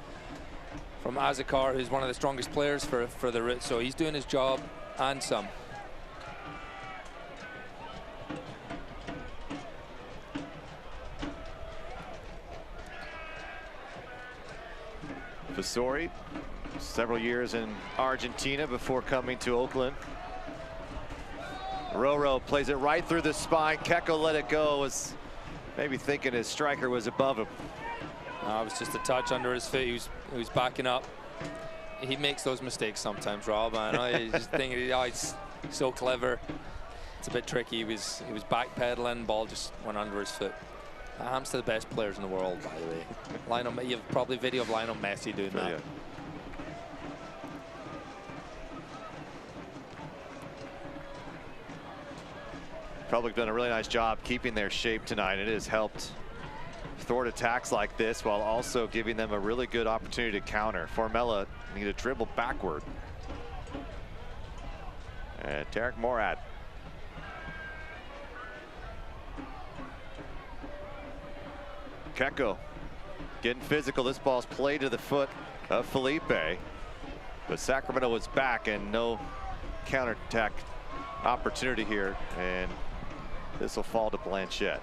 Speaker 2: Azakar, who's one of the strongest players for the Roots. So he's doing his job and some.
Speaker 1: Vasori, several years in Argentina before coming to Oakland. Roro plays it right through the spine. Keko let it go, was maybe thinking his striker was above him.
Speaker 2: No, it was just a touch under his feet. He was backing up. He makes those mistakes sometimes, Rob. I know he's just thinking, oh, he's so clever. It's a bit tricky. He was backpedaling, ball just went under his foot. Ham's to the best players in the world, by the way. Lionel, you have probably video of Lionel Messi doing that.
Speaker 1: Yeah. Republic done a really nice job keeping their shape tonight. It has helped thwart attacks like this while also giving them a really good opportunity to counter. Formella need to dribble backward. And Tarek Morad. Keko getting physical. This ball's played to the foot of Felipe, but Sacramento was back and no counterattack opportunity here, and this will fall to Blanchette.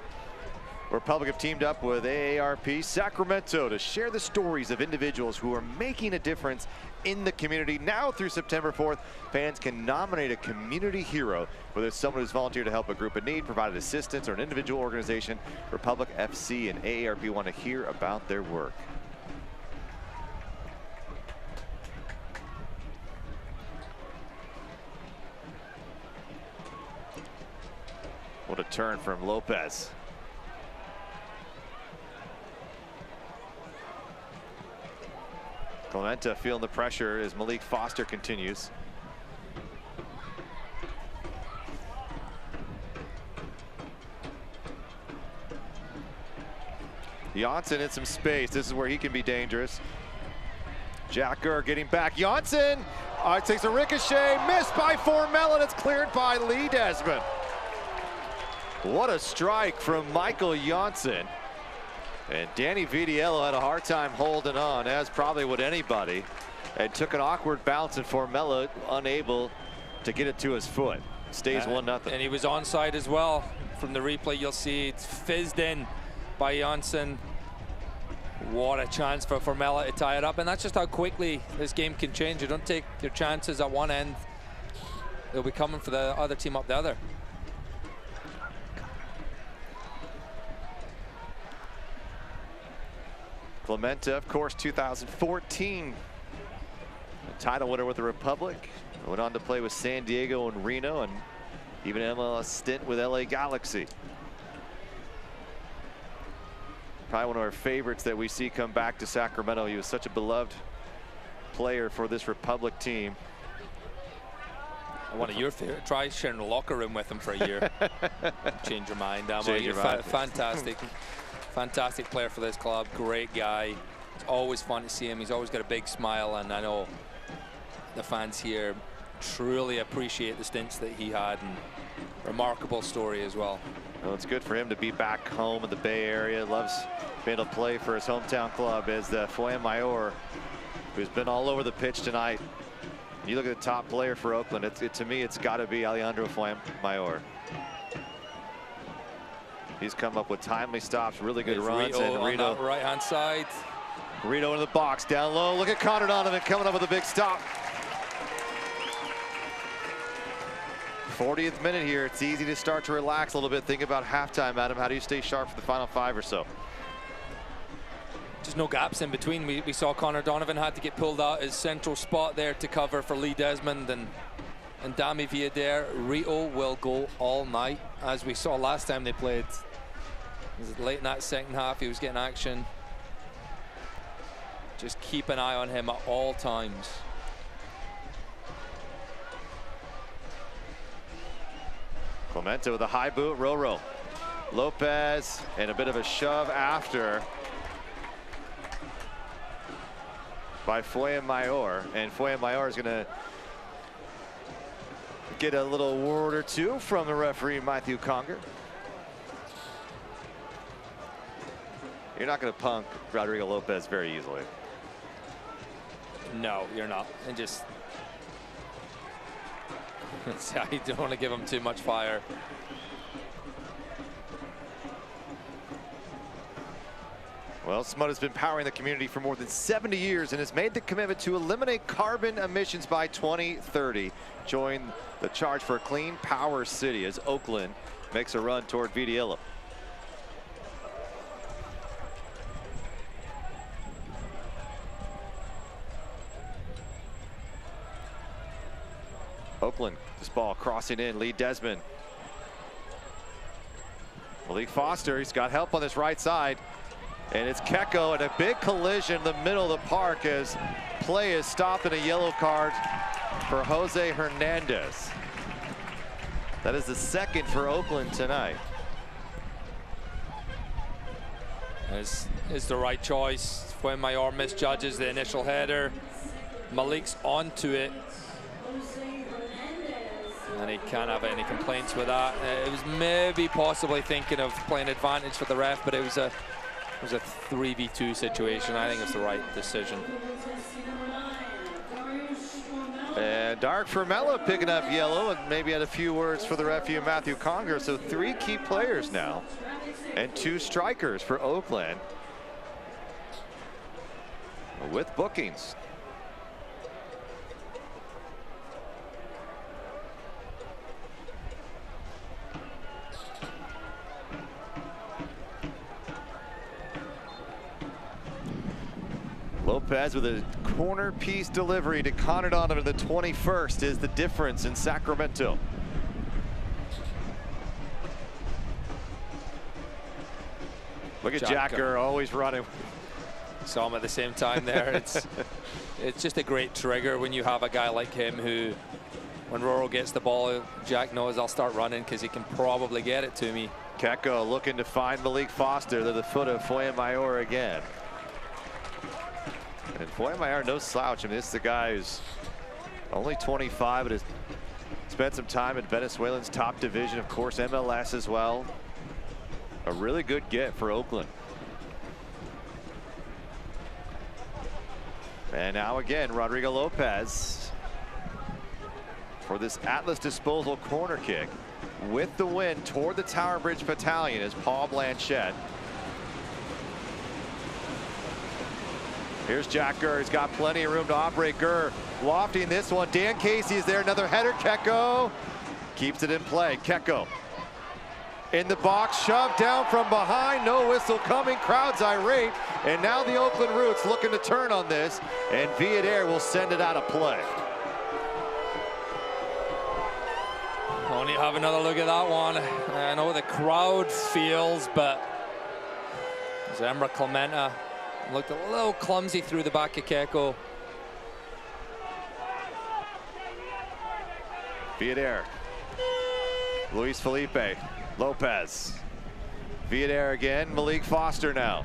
Speaker 1: Republic have teamed up with AARP Sacramento to share the stories of individuals who are making a difference in the community. Now through September 4th, fans can nominate a community hero, whether it's someone who's volunteered to help a group in need, provided assistance, or an individual organization. Republic FC and AARP want to hear about their work. What a turn from Lopez. Clementa feeling the pressure as Malik Foster continues. Janssen in some space. This is where he can be dangerous. Jack Gurr getting back. Janssen takes a ricochet, missed by Formella, and it's cleared by Lee Desmond. What a strike from Michael Janssen. And Danny Vitiello had a hard time holding on, as probably would anybody, and took an awkward bounce, and Formella unable to get it to his foot. Stays 1-0.
Speaker 2: And he was onside as well. From the replay, you'll see it's fizzed in by Janssen. What a chance for Formella to tie it up. And that's just how quickly this game can change. You don't take your chances at one end, they'll be coming for the other team up the other.
Speaker 1: Clemente, of course, 2014 title winner with the Republic. Went on to play with San Diego and Reno, and even an MLS stint with LA Galaxy. Probably one of our favorites that we see come back to Sacramento. He was such a beloved player for this Republic team.
Speaker 2: One of your favorite. Try sharing a locker room with him for a year. Change your mind.
Speaker 1: Change your mind.
Speaker 2: Fantastic. Fantastic player for this club. Great guy. It's always fun to see him. He's always got a big smile, and I know the fans here truly appreciate the stints that he had, and remarkable story as well.
Speaker 1: Well, it's good for him to be back home in the Bay Area. Loves being able to play for his hometown club as the Fuenmayor, who's been all over the pitch tonight. You look at the top player for Oakland, to me, it's got to be Alejandro Fuenmayor. He's come up with timely stops, really good runs.
Speaker 2: Rito
Speaker 1: and Rito
Speaker 2: on that right-hand side.
Speaker 1: Rito in the box, down low. Look at Connor Donovan coming up with a big stop. 40th minute here. It's easy to start to relax a little bit. Think about halftime, Adam. How do you stay sharp for the final 5 or so?
Speaker 2: Just no gaps in between. We saw Connor Donovan had to get pulled out his central spot there to cover for Lee Desmond and Dami Villader. Rito will go all night, as we saw last time they played. It was late in that second half. He was getting action. Just keep an eye on him at all times.
Speaker 1: Clemente with a high boot, Roro. Lopez and a bit of a shove after by Fuenmayor, and Fuenmayor is gonna get a little word or two from the referee, Matthew Conger. You're not gonna punk Rodrigo Lopez very easily.
Speaker 2: No, you're not. And just you don't want to give him too much fire.
Speaker 1: Well, Smut has been powering the community for more than 70 years and has made the commitment to eliminate carbon emissions by 2030. Join the charge for a clean power city as Oakland makes a run toward VDL. Oakland, this ball crossing in, Lee Desmond. Malik Foster, he's got help on this right side. And it's Keko, and a big collision in the middle of the park as play is stopped in a yellow card for Jose Hernandez. That is the second for Oakland tonight.
Speaker 2: Is the right choice. Fuenmayor misjudges the initial header. Malik's onto it. And he can't have any complaints with that. It was maybe possibly thinking of playing advantage for the ref, but it was a 3v2 situation. I think it's the right decision.
Speaker 1: And Dark Formella picking up yellow, and maybe had a few words for the referee, Matthew Conger. So 3 key players now and 2 strikers for Oakland with bookings. Lopez with a corner piece delivery to Connor Donovan. The 21st is the difference in Sacramento. Look at Jack Gurr always running.
Speaker 2: Saw him at the same time there. It's just a great trigger when you have a guy like him who, when Roro gets the ball, Jack knows I'll start running because he can probably get it to me.
Speaker 1: Keko looking to find Malik Foster to the foot of Fuenmayor again. And Fuenmayor, no slouch. I mean, this is the guy who's only 25, but has spent some time in Venezuela's top division, of course, MLS as well. A really good get for Oakland. And now again, Rodrigo Lopez for this Atlas disposal corner kick with the wind toward the Tower Bridge Battalion is Paul Blanchette. Here's Jack Gurr. He's got plenty of room to operate. Gurr lofting this one. Dan Casey is there. Another header. Keko keeps it in play. Keko in the box, shoved down from behind. No whistle coming. Crowd's irate. And now the Oakland Roots looking to turn on this. And Villader will send it out of play.
Speaker 2: Only have another look at that one. I know the crowd feels, but Zembra Clementa looked a little clumsy through the back of Keko.
Speaker 1: Villader. Luis Felipe. Lopez. Villader again. Malik Foster now.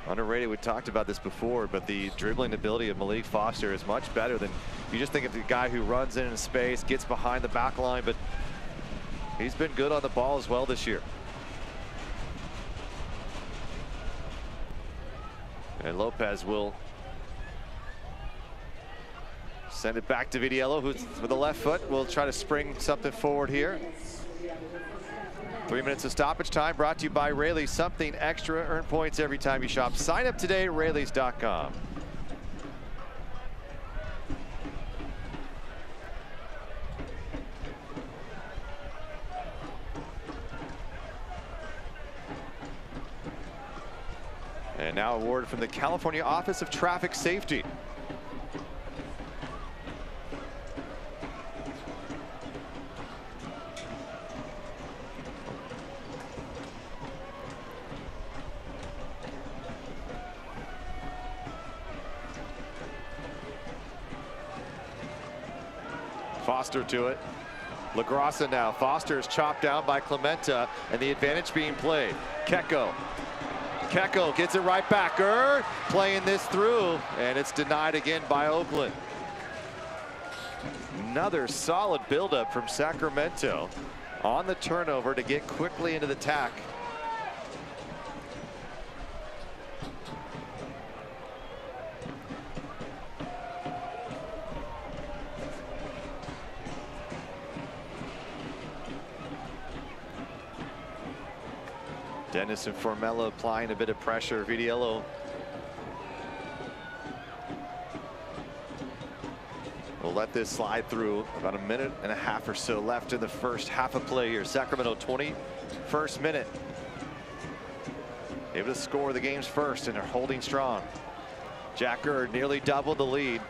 Speaker 1: Underrated, we talked about this before, but the dribbling ability of Malik Foster is much better than you just think of the guy who runs in space, gets behind the back line, but he's been good on the ball as well this year. And Lopez will send it back to Vidiello, who's with the left foot will try to spring something forward here. 3 minutes of stoppage time brought to you by Rayleigh's. Something extra. Earn points every time you shop. Sign up today at Rayleigh's.com. And now award from the California Office of Traffic Safety. Foster to it. LaGrassa now. Foster is chopped down by Clementa, and the advantage being played. Keko. Keko gets it right back. Gurr playing this through, and it's denied again by Oakland. Another solid buildup from Sacramento on the turnover to get quickly into the attack. Dennis and Formella applying a bit of pressure. Vidiello will let this slide through. About a minute and a half or so left in the first half of play here. Sacramento 21st minute. Able to score the game's first, and they're holding strong. Jack Gurr nearly doubled the lead.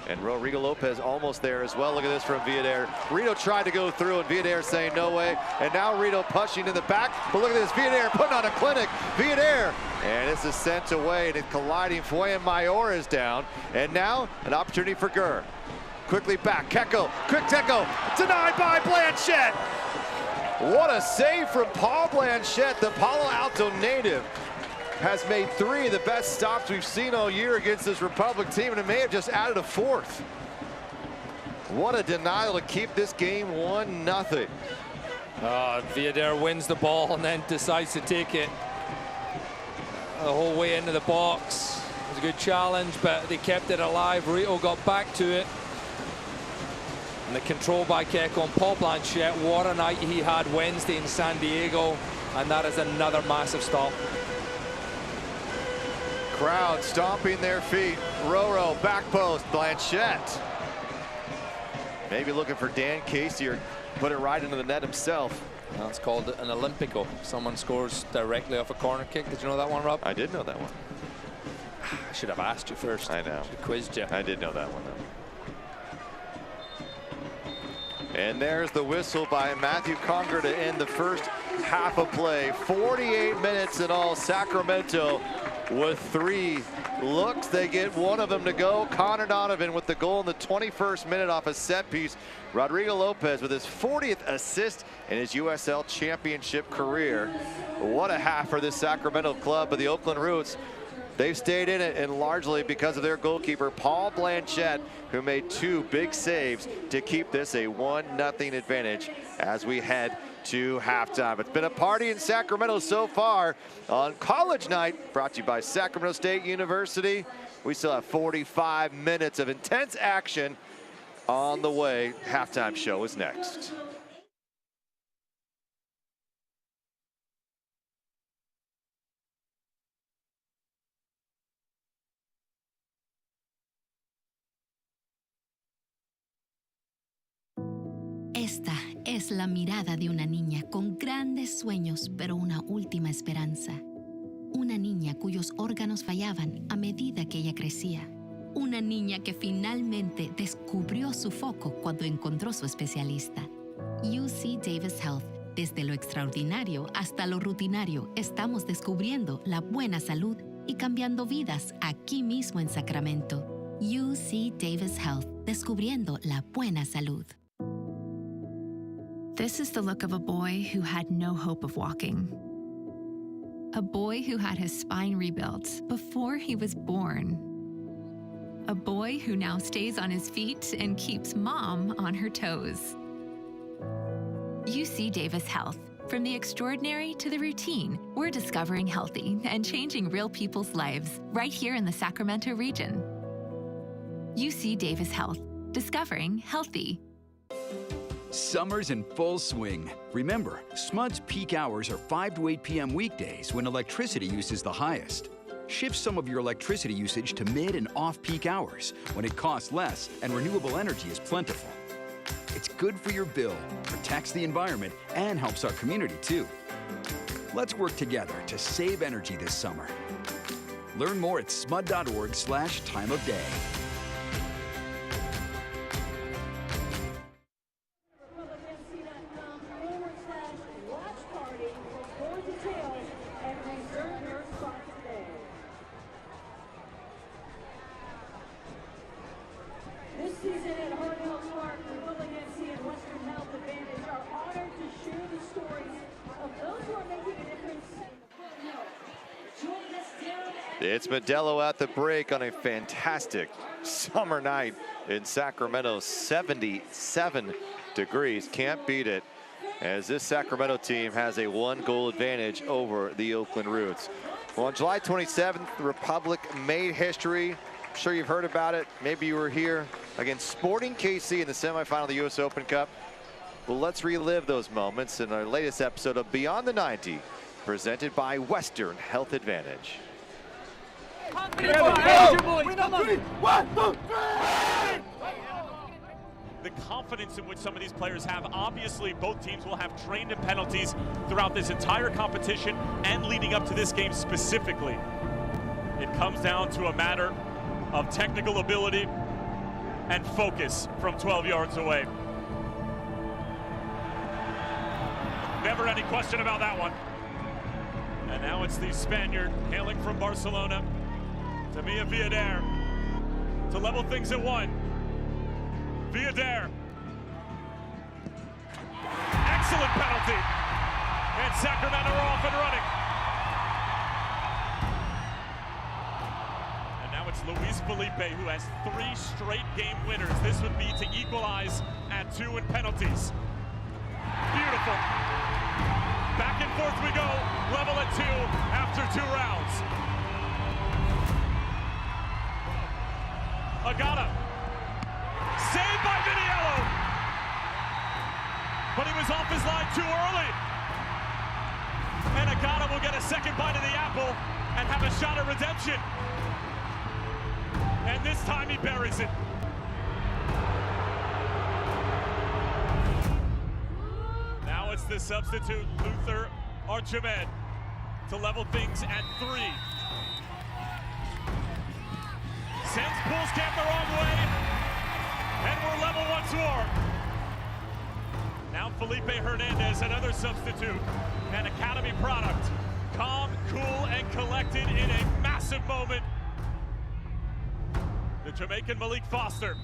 Speaker 1: And Rodrigo Lopez almost there as well. Look at this from Villader. Rito tried to go through, and Villader saying no way. And now Rito pushing in the back. But look at this, Villader putting on a clinic. Villader, and this is sent away, and it's colliding. Fuenmayor is down. And now an opportunity for Gurr. Quickly back, Keko, quick Keko, denied by Blanchette. What a save from Paul Blanchette, the Palo Alto native. Has made 3 of the best stops we've seen all year against this Republic team, and it may have just added a 4th. What a denial to keep this game 1-0.
Speaker 2: Villader wins the ball and then decides to take it the whole way into the box. It was a good challenge, but they kept it alive. Rito got back to it. And the control by Keko and Paul Blanchette. What a night he had Wednesday in San Diego, and that is another massive stop.
Speaker 1: Crowd stomping their feet. Roro, back post, Blanchette. Maybe looking for Dan Casey or put it right into the net himself.
Speaker 2: That's called an Olympico. Someone scores directly off a corner kick. Did you know that one, Rob?
Speaker 1: I did know that one.
Speaker 2: I should have asked you first.
Speaker 1: I know.
Speaker 2: Should have quizzed you.
Speaker 1: I did know that one, though. And there's the whistle by Matthew Conger to end the first half of play. 48 minutes in all. Sacramento with 3 looks. They get one of them to go. Connor Donovan with the goal in the 21st minute off a set piece. Rodrigo Lopez with his 40th assist in his USL Championship career. What a half for this Sacramento club. But the Oakland Roots, they've stayed in it, and largely because of their goalkeeper, Paul Blanchette, who made 2 big saves to keep this a 1-0 advantage as we head to halftime. It's been a party in Sacramento so far on College Night, brought to you by Sacramento State University. We still have 45 minutes of intense action on the way. Halftime show is next.
Speaker 6: Esta es la mirada de una niña con grandes sueños, pero una última esperanza. Una niña cuyos órganos fallaban a medida que ella crecía. Una niña que finalmente descubrió su foco cuando encontró su especialista. UC Davis Health. Desde lo extraordinario hasta lo rutinario, estamos descubriendo la buena salud y cambiando vidas aquí mismo en Sacramento. UC Davis Health. Descubriendo la buena salud.
Speaker 4: This is the look of a boy who had no hope of walking. A boy who had his spine rebuilt before he was born. A boy who now stays on his feet and keeps mom on her toes. UC Davis Health. From the extraordinary to the routine, we're discovering healthy and changing real people's lives right here in the Sacramento region. UC Davis Health. Discovering healthy.
Speaker 5: Summer's in full swing. Remember, Smud's peak hours are 5 to 8 p.m. weekdays when electricity use is the highest. Shift some of your electricity usage to mid and off-peak hours when it costs less and renewable energy is plentiful. It's good for your bill, protects the environment, and helps our community too. Let's work together to save energy this summer. Learn more at smud.org/time of day.
Speaker 7: This season at Hardhill Park, Republic FC and Western Health Advantage are honored to share the stories of those who are making a difference.
Speaker 1: It's Modelo at the break on a fantastic summer night in Sacramento. 77 degrees, can't beat it, as this Sacramento team has a 1-goal advantage over the Oakland Roots. Well, on July 27th, the Republic made history. I'm sure you've heard about it. Maybe you were here against Sporting KC in the semifinal of the US Open Cup. Well, let's relive those moments in our latest episode of Beyond the 90, presented by Western Health Advantage.
Speaker 8: The confidence in which some of these players have. Obviously, both teams will have trained in penalties throughout this entire competition and leading up to this game specifically. It comes down to a matter of technical ability and focus from 12 yards away. Never any question about that one. And now it's the Spaniard hailing from Barcelona, Tamia Villader, to level things at 1. Villader. Excellent penalty. And Sacramento are off and running. And now it's Luis Felipe who has 3 straight game winners. This would be to equalize at 2 in penalties. Beautiful. Back and forth we go. Level at 2 after 2 rounds. Agata. Saved by Viniello. But he was off his line too early. And Agata will get a second bite of the apple and have a shot at redemption. And this time he buries it. Now it's the substitute, Luther Archimed, to level things at 3. Sends Poolscamp the wrong way. And we're level once more. Now Felipe Hernandez, another substitute, an academy product. Calm, cool, and collected in a massive moment. The Jamaican Malik Foster.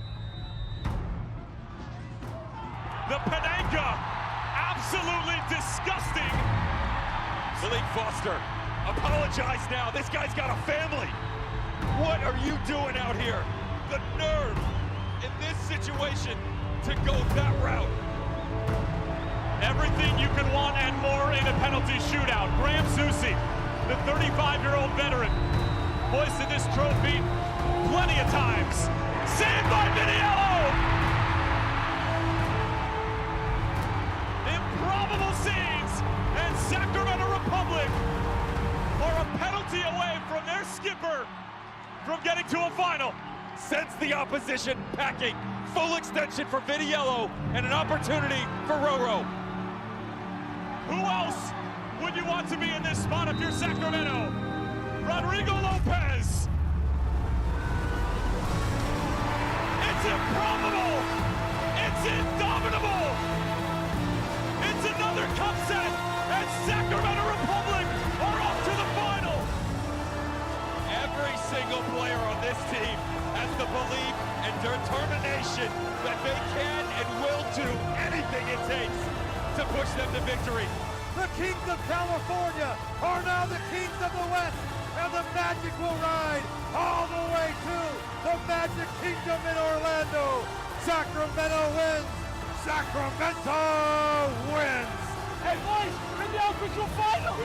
Speaker 8: The Penanka, absolutely disgusting.
Speaker 9: Malik Foster, apologize now. This guy's got a family. What are you doing out here? The nerve in this situation to go that route.
Speaker 8: Everything you could want and more in a penalty shootout. Graham Zusi, the 35-year-old veteran, hoisted this trophy plenty of times. Saved by Viniello! Improbable scenes, and Sacramento Republic are a penalty away from their skipper from getting to a final.
Speaker 9: Sends the opposition packing. Full extension for Viniello and an opportunity for Roro.
Speaker 8: Who else would you want to be in this spot if you're Sacramento? Rodrigo Lopez. It's improbable. It's indomitable. It's another cup set, and Sacramento Republic are off to the final.
Speaker 9: Every single player on this team has the belief and determination that they can and will do anything it takes to push them to victory.
Speaker 10: The Kings of California are now the Kings of the West, and the Magic will ride all the way to the Magic Kingdom in Orlando. Sacramento wins. Sacramento wins.
Speaker 7: Hey boys, we're in the official final.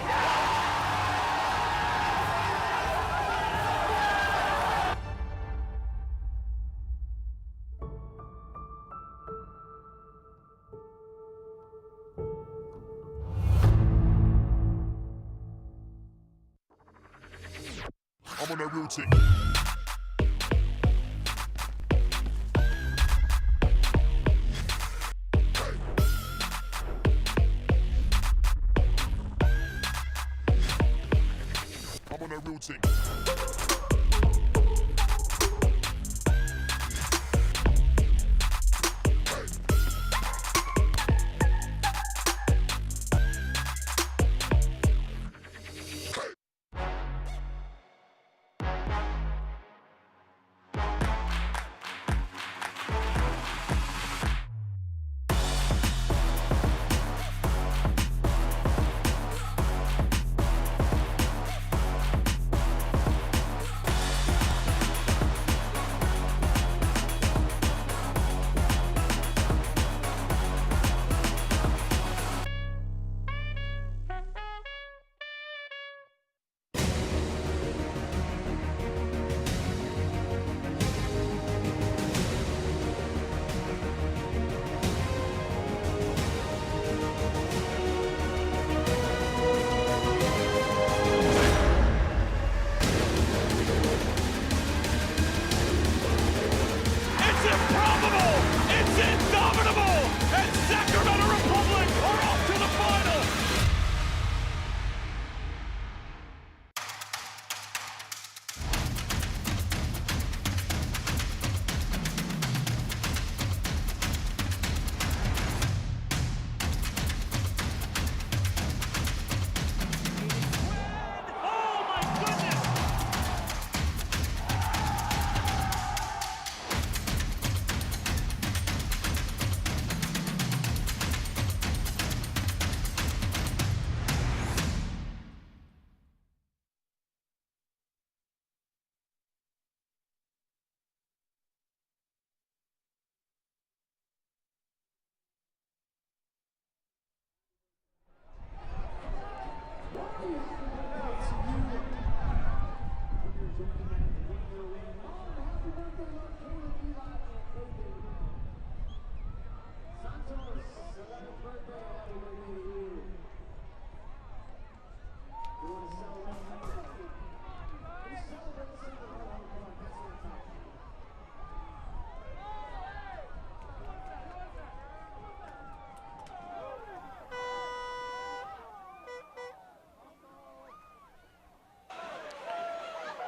Speaker 11: I'm on that routine. I'm on that routine.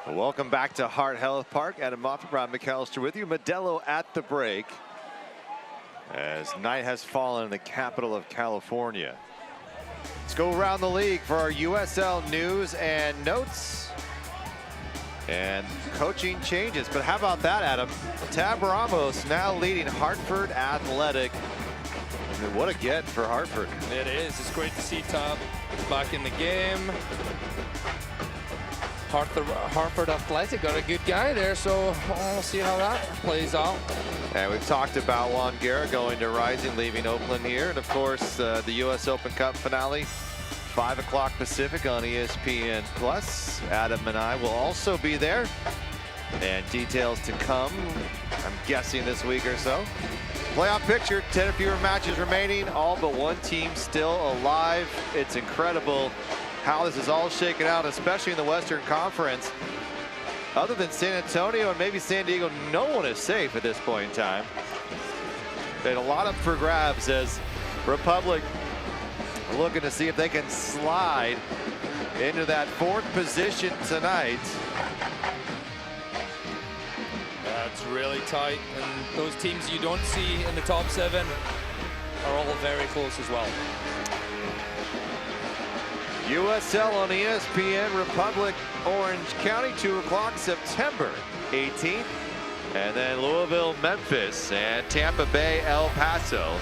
Speaker 1: Welcome back to Hart Health Park. Adam Moffat, Rob McAllister with you. Modelo at the break as night has fallen in the capital of California. Let's go around the league for our USL news and notes and coaching changes. But how about that, Adam? Tab Ramos now leading Hartford Athletic. I mean, what a get for Hartford.
Speaker 2: It is. It's great to see Tab back in the game. Hartford Athletic got a good guy there, so we'll see how that plays out.
Speaker 1: And we've talked about Juan Guerra going to Rising, leaving Oakland here. And of course, the US Open Cup finale, 5 o'clock Pacific on ESPN+. Adam and I will also be there. And details to come, I'm guessing this week or so. Playoff picture, 10 or fewer matches remaining, all but one team still alive. It's incredible how this is all shaken out, especially in the Western Conference. Other than San Antonio and maybe San Diego, no one is safe at this point in time. They had a lot up for grabs as Republic looking to see if they can slide into that 4th position tonight.
Speaker 2: It's really tight, and those teams you don't see in the top 7 are all very close as well.
Speaker 1: USL on ESPN, Republic, Orange County, 2 o'clock, September 18th. And then Louisville, Memphis, and Tampa Bay, El Paso.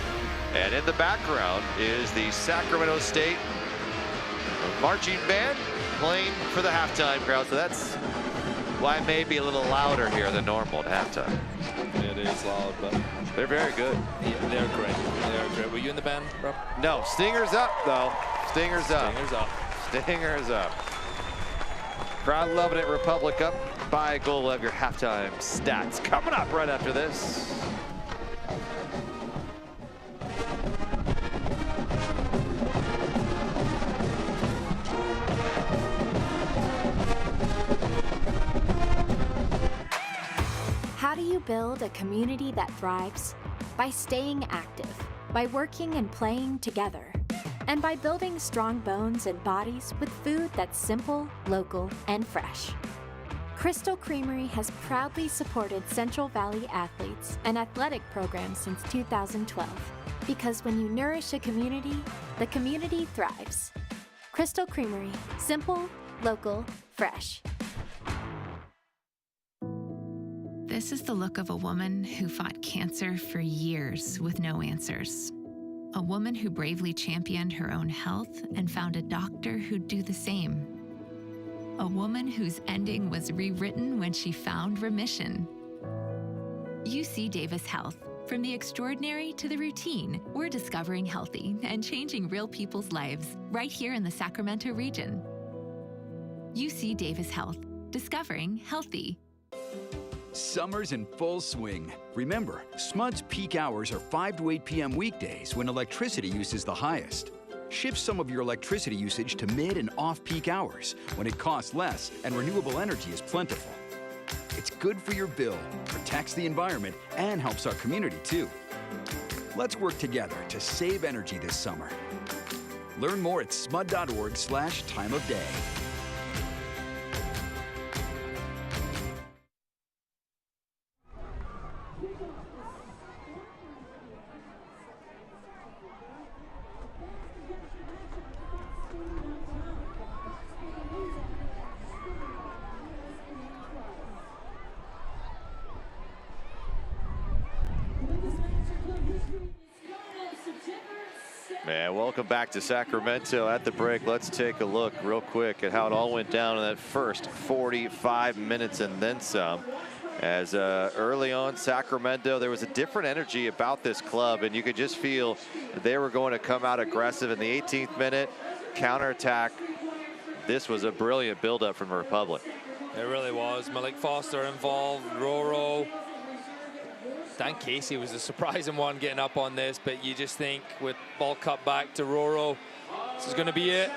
Speaker 1: And in the background is the Sacramento State marching band playing for the halftime crowd. So that's why it may be a little louder here than normal at halftime.
Speaker 2: It is loud, but
Speaker 1: they're very good.
Speaker 2: Yeah, they're great. They're great. Were you in the band, Rob?
Speaker 1: No, Stingers up though. Stingers up.
Speaker 2: Stingers up.
Speaker 1: Stingers up. Crowd loving it. Republic up by a goal. We'll have your halftime stats coming up right after this.
Speaker 3: How do you build a community that thrives? By staying active, by working and playing together, and by building strong bones and bodies with food that's simple, local, and fresh. Crystal Creamery has proudly supported Central Valley athletes and athletic programs since 2012. Because when you nourish a community, the community thrives. Crystal Creamery, simple, local, fresh.
Speaker 4: This is the look of a woman who fought cancer for years with no answers. A woman who bravely championed her own health and found a doctor who'd do the same. A woman whose ending was rewritten when she found remission. UC Davis Health. From the extraordinary to the routine, we're discovering healthy and changing real people's lives right here in the Sacramento region. UC Davis Health. Discovering healthy.
Speaker 5: Summer's in full swing. Remember, Smud's peak hours are 5 to 8 p.m. weekdays when electricity use is the highest. Shift some of your electricity usage to mid and off-peak hours when it costs less and renewable energy is plentiful. It's good for your bill, protects the environment, and helps our community too. Let's work together to save energy this summer. Learn more at smud.org/time of day.
Speaker 1: Man, welcome back to Sacramento. At the break, let's take a look real quick at how it all went down in that first 45 minutes and then some. As early on, Sacramento, there was a different energy about this club, and you could just feel they were going to come out aggressive in the 18th minute, counterattack. This was a brilliant buildup from the Republic.
Speaker 2: It really was. Malik Foster involved, Roro. Dan Casey was a surprising one getting up on this, but you just think with ball cut back to Roro, this is going to be it.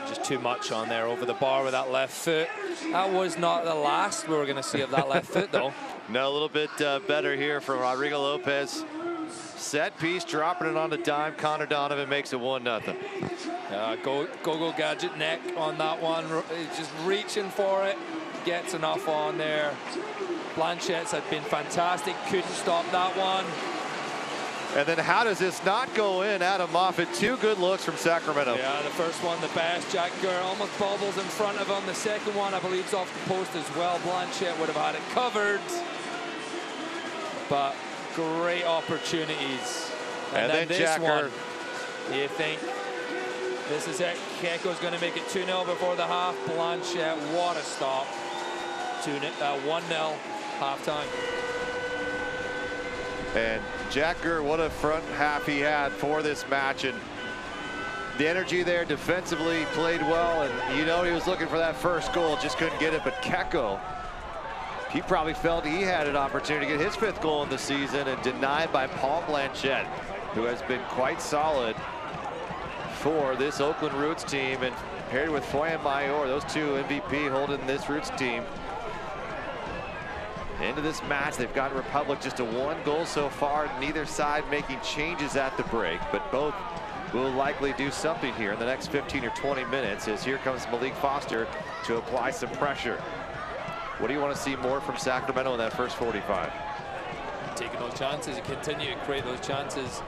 Speaker 2: Just too much on there over the bar with that left foot. That was not the last we were going to see of that left foot, though.
Speaker 1: No, a little bit better here from Rodrigo Lopez. Set piece, dropping it on the dime. Connor Donovan makes it 1-0.
Speaker 2: Go Gadget neck on that one. He's just reaching for it. Gets enough on there. Blanchet's had been fantastic. Couldn't stop that one.
Speaker 1: And then how does this not go in? Adam Moffat, 2 good looks from Sacramento.
Speaker 2: Yeah, the first one, the best. Jack Gurr almost bobbles in front of him. The second one, I believe, is off the post as well. Blanchet would have had it covered. But great opportunities.
Speaker 1: And then
Speaker 2: this
Speaker 1: Jack
Speaker 2: one,
Speaker 1: Gurr.
Speaker 2: you think this is it. Keko's going to make it 2-0 before the half. Blanchet, what a stop. 1-0 halftime.
Speaker 1: And Jack Gurr, what a front half he had for this match. And the energy there defensively played well. And you know he was looking for that first goal, just couldn't get it. But Keko, he probably felt he had an opportunity to get his 5th goal in the season, and denied by Paul Blanchette, who has been quite solid for this Oakland Roots team. And paired with Foy Mayor, those two MVP holding this Roots team into this match. They've got Republic just a 1 goal so far, neither side making changes at the break, but both will likely do something here in the next 15 or 20 minutes, as here comes Malik Foster to apply some pressure. What do you want to see more from Sacramento in that first 45?
Speaker 2: Taking those chances and continue to create those chances.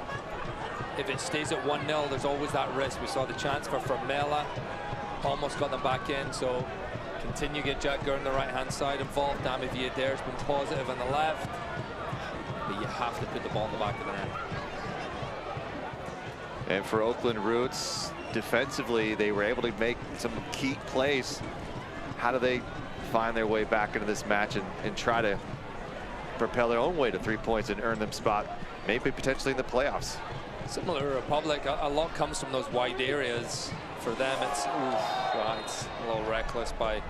Speaker 2: If it stays at 1-0, there's always that risk. We saw the chance for Mela, almost got them back in, so continue to get Jack Gurr on the right-hand side involved. Dami Villadare's been positive on the left, but you have to put the ball in the back of the net.
Speaker 1: And for Oakland Roots, defensively, they were able to make some key plays. How do they find their way back into this match and try to propel their own way to 3 points and earn them spot, maybe potentially in the playoffs?
Speaker 2: Similar to Republic, a lot comes from those wide areas. For them, it's a little reckless by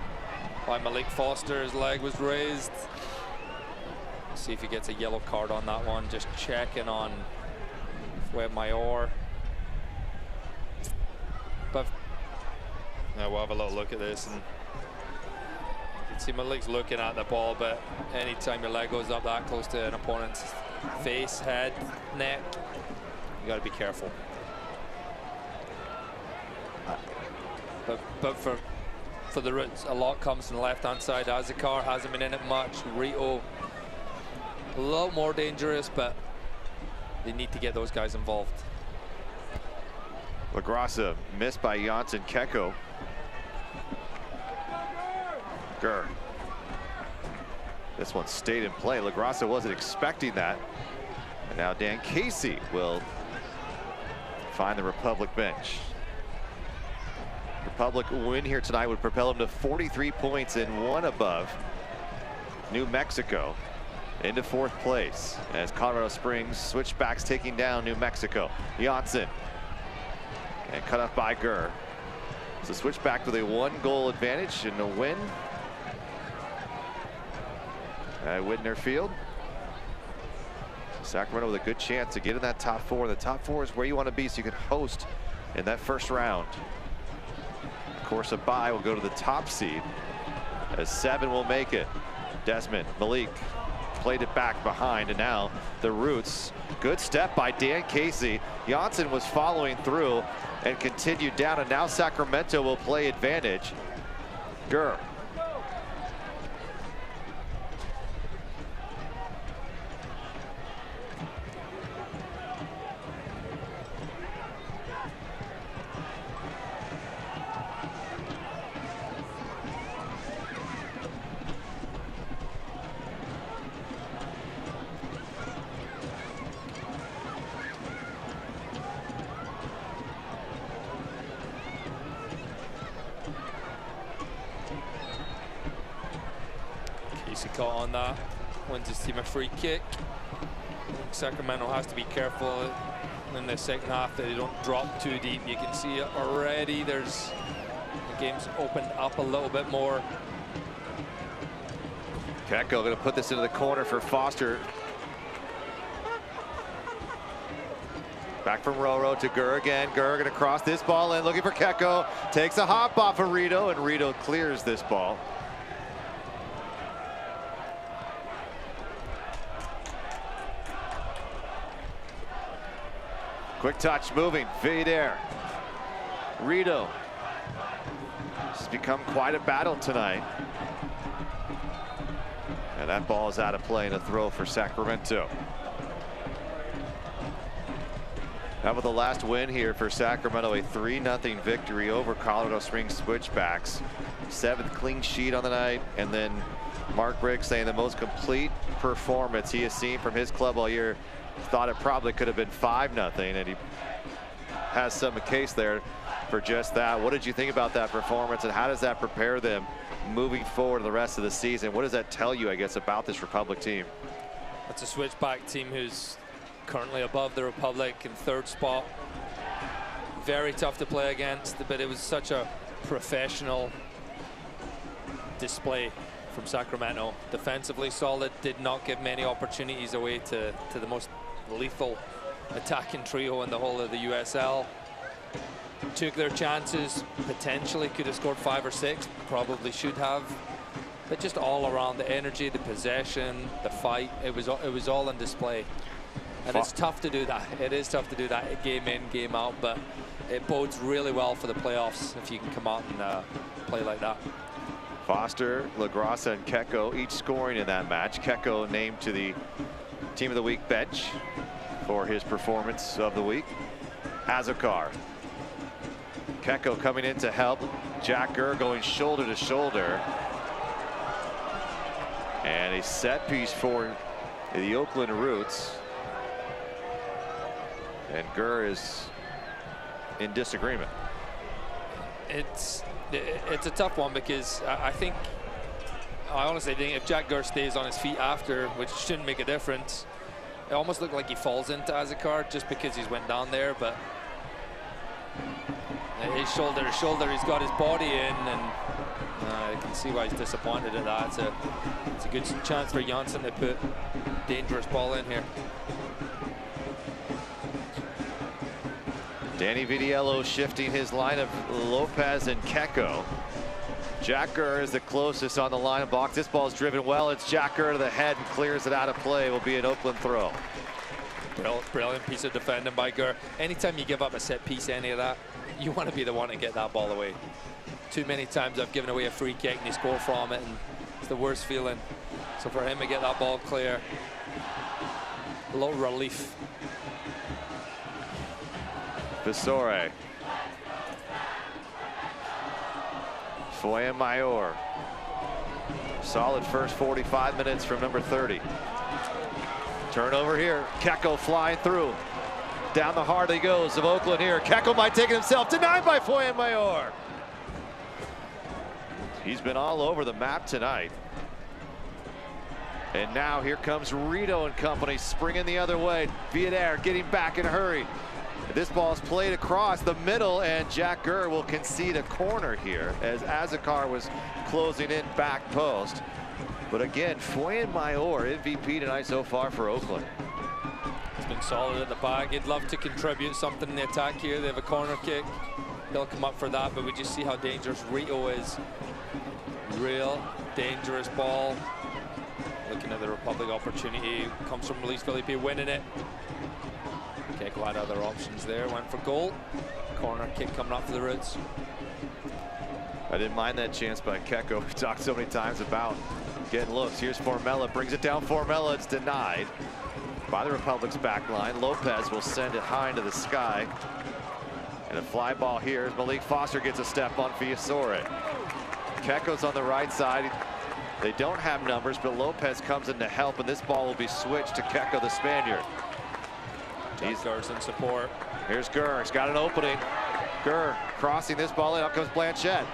Speaker 2: Malik Foster. His leg was raised. See if he gets a yellow card on that one. Just checking on Foy Mayor. But yeah, we'll have a little look at this, and you can see Malik's looking at the ball, but anytime your leg goes up that close to an opponent's face, head, neck, you got to be careful. But for the Roots, a lot comes from the left-hand side. Azikar hasn't been in it much. Rito, a lot more dangerous, but they need to get those guys involved.
Speaker 1: LaGrassa missed by Janssen Keko. Gurr. This one stayed in play. LaGrassa wasn't expecting that. And now Dan Casey will find the Republic bench. Republic win here tonight would propel them to 43 points and 1 above New Mexico into 4th place, as Colorado Springs switchbacks taking down New Mexico. Janssen, and cut off by Gurr. So switchback with a 1-goal advantage in the win at Widner Field. Sacramento with a good chance to get in that top 4. The top 4 is where you want to be, so you can host in that first round. Of course, a bye will go to the top seed, as 7 will make it. Desmond, Malik played it back behind, and now the Roots. Good step by Dan Casey. Janssen was following through and continued down, and now Sacramento will play advantage. Gurr.
Speaker 2: Caught on that, wins his team a free kick. Sacramento has to be careful in the second half that they don't drop too deep. You can see it already. The game's opened up a little bit more.
Speaker 1: Keko going to put this into the corner for Foster. Back from Roro to Gurr again. Gurr going to cross this ball in, looking for Keko. Takes a hop off of Rito, and Rito clears this ball. Quick touch, moving, Villadaire. Rito. It's become quite a battle tonight. And that ball is out of play, and a throw for Sacramento. How about the last win here for Sacramento? A 3-0 victory over Colorado Springs Switchbacks. 7th clean sheet on the night, and then Mark Briggs saying the most complete performance he has seen from his club all year. Thought it probably could have been 5-0, and he has some case there for just that. What did you think about that performance, and how does that prepare them moving forward the rest of the season? What does that tell you, I guess, about this Republic team?
Speaker 2: It's a switchback team who's currently above the Republic in 3rd spot. Very tough to play against, but it was such a professional display from Sacramento. Defensively solid, did not give many opportunities away to the most lethal attacking trio in the whole of the USL. Took their chances, potentially could have scored 5 or 6, probably should have. But just all around, the energy, the possession, the fight, it was all on display. And it's tough to do that. It is tough to do that game in, game out, but it bodes really well for the playoffs if you can come out and play like that.
Speaker 1: Foster, LaGrassa, and Keko each scoring in that match. Keko named to the Team of the Week bench for his performance of the week. Azokar. Keko coming in to help. Jack Gurr going shoulder to shoulder. And a set piece for the Oakland Roots. And Gurr is in disagreement.
Speaker 2: It's a tough one because I honestly think if Jack Gurr stays on his feet after, which shouldn't make a difference, it almost looked like he falls into Azokar just because he's went down there, but his shoulder to shoulder, he's got his body in, and I can see why he's disappointed at that. It's a good chance for Janssen to put dangerous ball in here.
Speaker 1: Danny Vitiello shifting his line of Lopez and Keko. Jack Gurr is the closest on the line of box. This ball is driven well. It's Jack Gurr to the head and clears it out of play. Will be an Oakland throw.
Speaker 2: Brilliant piece of defending by Gurr. Anytime you give up a set piece, any of that, you want to be the one to get that ball away. Too many times I've given away a free kick and you score from it, and it's the worst feeling. So for him to get that ball clear, a little relief.
Speaker 1: Visore. Foyamayor. Solid first 45 minutes from number 30. Turnover here. Keko flying through. Down the heart he goes of Oakland here. Keko might take it himself. Denied by Foyamayor. He's been all over the map tonight. And now here comes Rito and company springing the other way. Viadair getting back in a hurry. This ball is played across the middle, and Jack Gurr will concede a corner here as Azokar was closing in back post. But again, Foyamayor MVP tonight so far for Oakland.
Speaker 2: He's been solid at the back. He'd love to contribute something in the attack here. They have a corner kick. They'll come up for that, but we just see how dangerous Rito is. Real dangerous ball. Looking at the Republic opportunity. Comes from Luis Felipe winning it. Keko had other options there, went for goal. Corner kick coming up for the Roots.
Speaker 1: I didn't mind that chance by Keko. We talked so many times about getting looks. Here's Formella, brings it down Formella. It's denied by the Republic's back line. Lopez will send it high into the sky. And a fly ball here as Malik Foster gets a step on Fiasore. Keko's on the right side. They don't have numbers, but Lopez comes in to help, and this ball will be switched to Keko, the Spaniard.
Speaker 2: He's Gurr's in support.
Speaker 1: Here's Gurr. He's got an opening. Gurr crossing this ball in. Up comes Blanchett.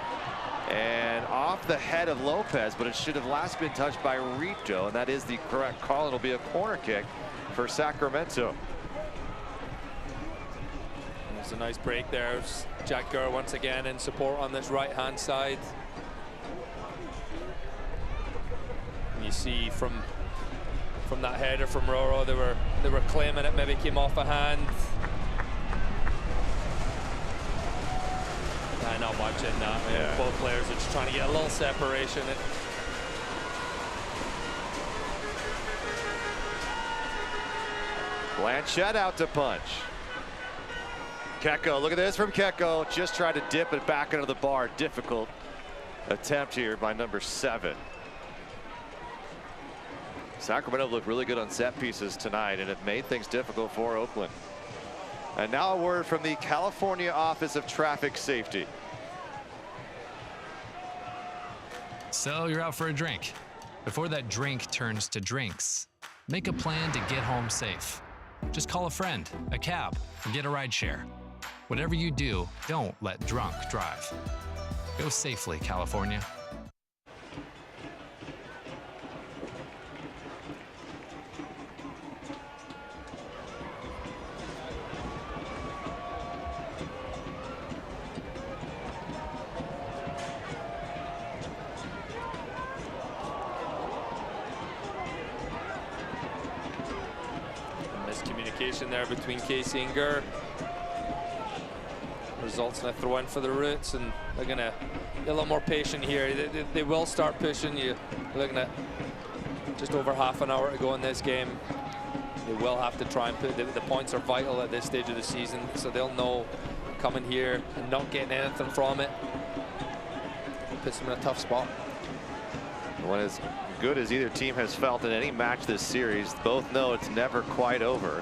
Speaker 1: And off the head of Lopez, but it should have last been touched by Rito, and that is the correct call. It'll be a corner kick for Sacramento.
Speaker 2: There's a nice break there. Jack Gurr once again in support on this right-hand side. And you see from that header from Roro, they were claiming it maybe came off a hand. Not much in that. Yeah. Both players are just trying to get a little separation.
Speaker 1: Blanchett out to punch. Keko, look at this from Keko. Just tried to dip it back into the bar. Difficult attempt here by number 7. Sacramento looked really good on set pieces tonight, and it made things difficult for Oakland. And now a word from the California Office of Traffic Safety.
Speaker 12: So you're out for a drink. Before that drink turns to drinks, make a plan to get home safe. Just call a friend, a cab, or get a ride share. Whatever you do, don't let drunk drive. Go safely, California.
Speaker 2: communication there between Casey and Gurr. Results in a throw in for the Roots, and they're going to be a little more patient here. They will start pushing. You're looking at just over half an hour to go in this game. They will have to try and put the points are vital at this stage of the season, so they'll know coming here and not getting anything from it puts them in a tough spot.
Speaker 1: Well, as good as either team has felt in any match this series, both know it's never quite over.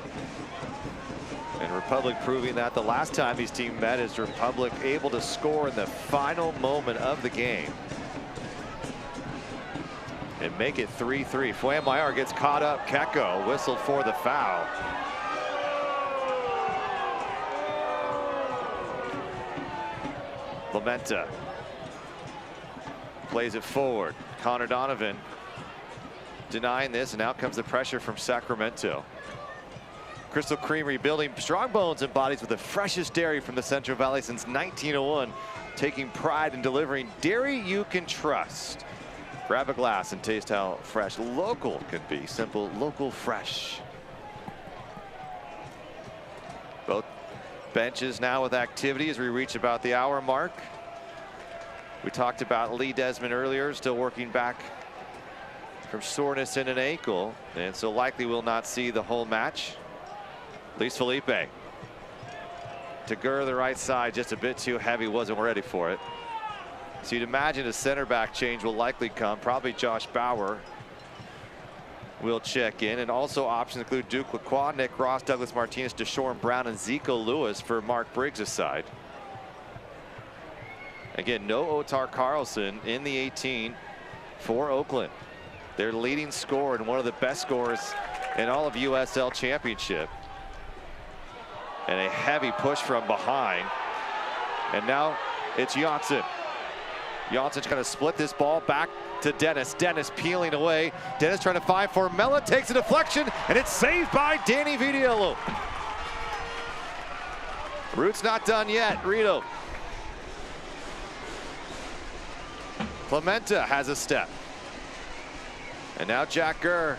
Speaker 1: And Republic proving that the last time these teams met is Republic able to score in the final moment of the game and make it 3-3. Fuenmayor gets caught up. Keko whistled for the foul. Clementa plays it forward. Connor Donovan denying this, and out comes the pressure from Sacramento. Crystal Creamery building strong bones and bodies with the freshest dairy from the Central Valley since 1901, taking pride in delivering dairy you can trust. Grab a glass and taste how fresh local can be. Simple, local, fresh. Both benches now with activity as we reach about the hour mark. We talked about Lee Desmond earlier, still working back from soreness in an ankle, and so likely will not see the whole match. Luis Felipe to Gurr the right side, just a bit too heavy, wasn't ready for it. So you'd imagine a center back change will likely come. Probably Josh Bauer will check in, and also options include Duke Lacroix, Nick Ross, Douglas Martinez, Deshaun Brown, and Zico Lewis for Mark Briggs' side. Again, no Otar Carlson in the 18 for Oakland. Their leading scorer and one of the best scorers in all of USL Championship. And a heavy push from behind. And now it's Janssen. Janssen's going to split this ball back to Dennis. Dennis peeling away. Dennis trying to find Formella, takes a deflection, and it's saved by Danny Vidiello. Roots not done yet. Rito. Clementa has a step. And now Jack Gurr.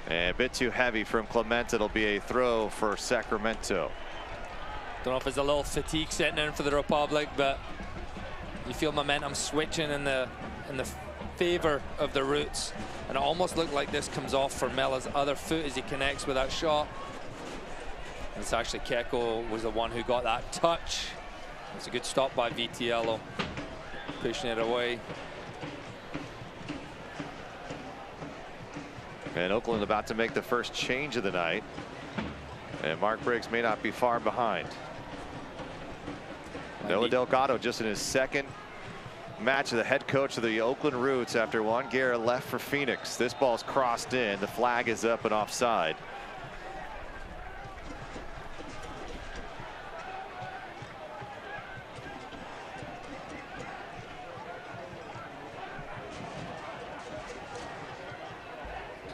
Speaker 1: And a bit too heavy from Clementa. It'll be a throw for Sacramento.
Speaker 2: Don't know if there's a little fatigue setting in for the Republic, but you feel momentum switching in the favor of the Roots. And it almost looked like this comes off for Mella's other foot as he connects with that shot. And it's actually Keko was the one who got that touch. It's a good stop by Vitiello, pushing it away.
Speaker 1: And Oakland about to make the first change of the night. And Mark Briggs may not be far behind. Noah Delgado just in his second match of the head coach of the Oakland Roots after Juan Guerra left for Phoenix. This ball's crossed in. The flag is up and offside.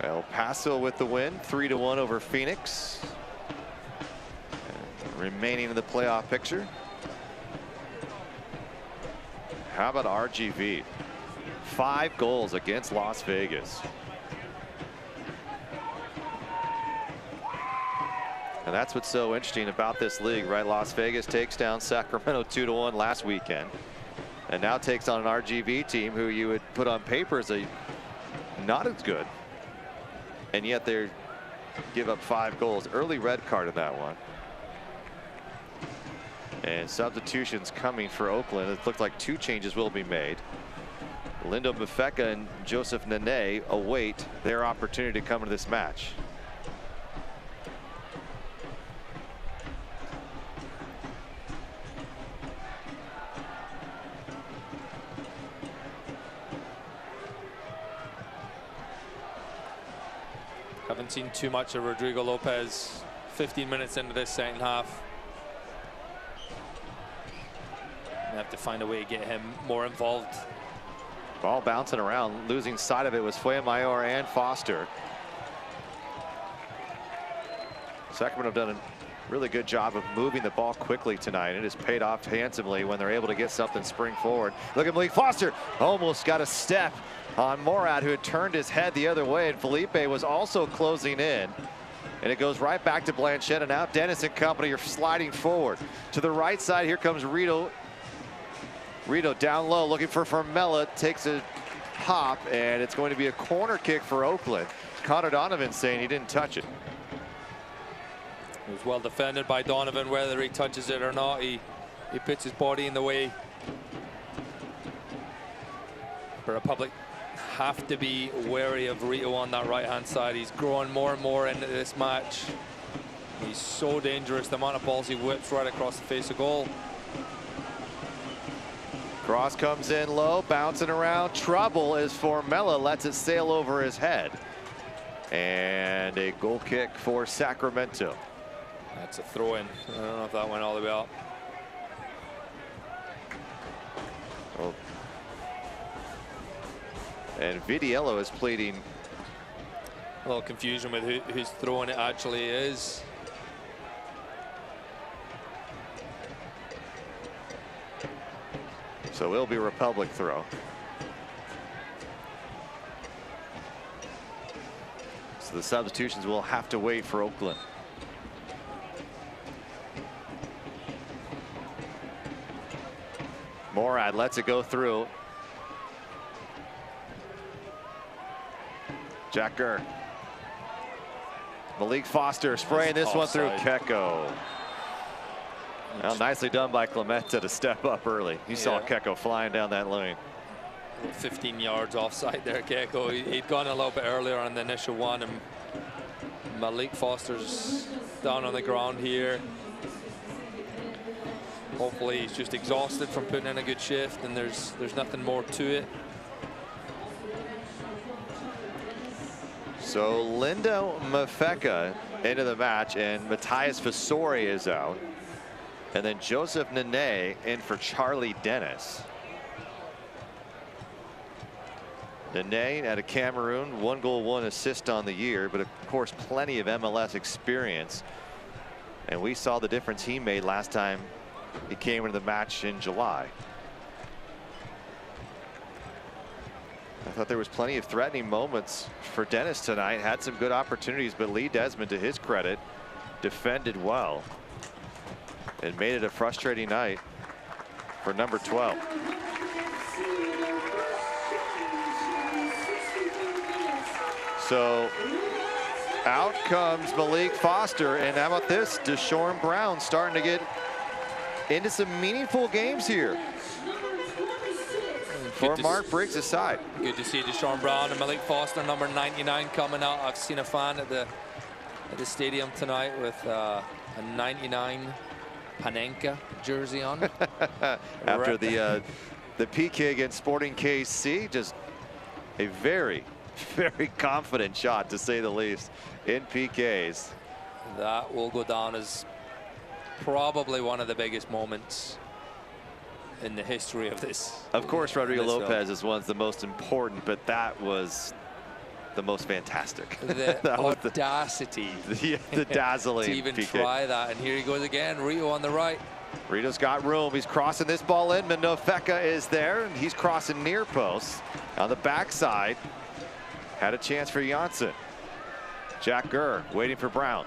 Speaker 1: El Paso with the win, 3-1 over Phoenix. And remaining in the playoff picture. How about RGV? 5 goals against Las Vegas. And that's what's so interesting about this league, right? Las Vegas takes down Sacramento 2-1 last weekend. And now takes on an RGV team who you would put on paper as not as good. And yet they give up 5 goals. Early red card in that one. And substitutions coming for Oakland. It looked like 2 changes will be made. Lindo Mafeka and Joseph Nene await their opportunity to come into this match.
Speaker 2: Haven't seen too much of Rodrigo Lopez 15 minutes into this second half. They have to find a way to get him more involved.
Speaker 1: Ball bouncing around, losing sight of it was Fuenmayor and Foster. Sacramento done Really good job of moving the ball quickly tonight. It has paid off handsomely when they're able to get something spring forward. Look at Malik Foster, almost got a step on Morad, who had turned his head the other way, and Felipe was also closing in. And it goes right back to Blanchett, and now Dennis and company are sliding forward. To the right side, here comes Rito. Rito down low, looking for Formella, takes a hop, and it's going to be a corner kick for Oakland. Connor Donovan saying he didn't touch it.
Speaker 2: It was well defended by Donovan, whether he touches it or not. He puts his body in the way. The Republic have to be wary of Rito on that right-hand side. He's growing more and more into this match. He's so dangerous, the amount of balls he whips right across the face of goal.
Speaker 1: Cross comes in low, bouncing around. Trouble as Formella lets it sail over his head. And a goal kick for Sacramento.
Speaker 2: That's a throw-in. I don't know if that went all the way out.
Speaker 1: Oh. And Vidiello is pleading.
Speaker 2: A little confusion with whose throwing it actually is.
Speaker 1: So it'll be Republic throw. So the substitutions will have to wait for Oakland. Morad lets it go through. Jack Gurr. Malik Foster spraying this one through Keko. Well, nicely done by Clemente to step up early. You saw Keko flying down that lane.
Speaker 2: 15 yards offside there, Keko. He'd gone a little bit earlier on the initial one, and Malik Foster's down on the ground here. Hopefully he's just exhausted from putting in a good shift, and there's nothing more to it.
Speaker 1: So Lindo Mafeka into the match, and Matthias Fasori is out. And then Joseph Nene in for Charlie Dennis. Nene out of Cameroon, 1 goal, 1 assist on the year, but of course plenty of MLS experience. And we saw the difference he made last time he came into the match in July. I thought there was plenty of threatening moments for Dennis tonight. Had some good opportunities, but Lee Desmond, to his credit, defended well and made it a frustrating night for number 12. So out comes Malik Foster, and how about this? Deshaun Brown starting to get into some meaningful games here for Mark Briggs' side.
Speaker 2: Good to see Deshaun Brown and Malik Foster, number 99, coming out. I've seen a fan at the stadium tonight with a 99 Panenka jersey on.
Speaker 1: After the PK against Sporting KC, just a very, very confident shot, to say the least, in PKs.
Speaker 2: That will go down as probably one of the biggest moments in the history of this.
Speaker 1: Of course, Rodrigo Lopez is one of the most important, but that was the most fantastic.
Speaker 2: The audacity.
Speaker 1: The dazzling
Speaker 2: to even
Speaker 1: PK.
Speaker 2: try that. And here he goes again, Rito on the right.
Speaker 1: Rito's got room. He's crossing this ball in. Manofeka is there, and he's crossing near post. On the backside, had a chance for Janssen. Jack Gurr waiting for Brown.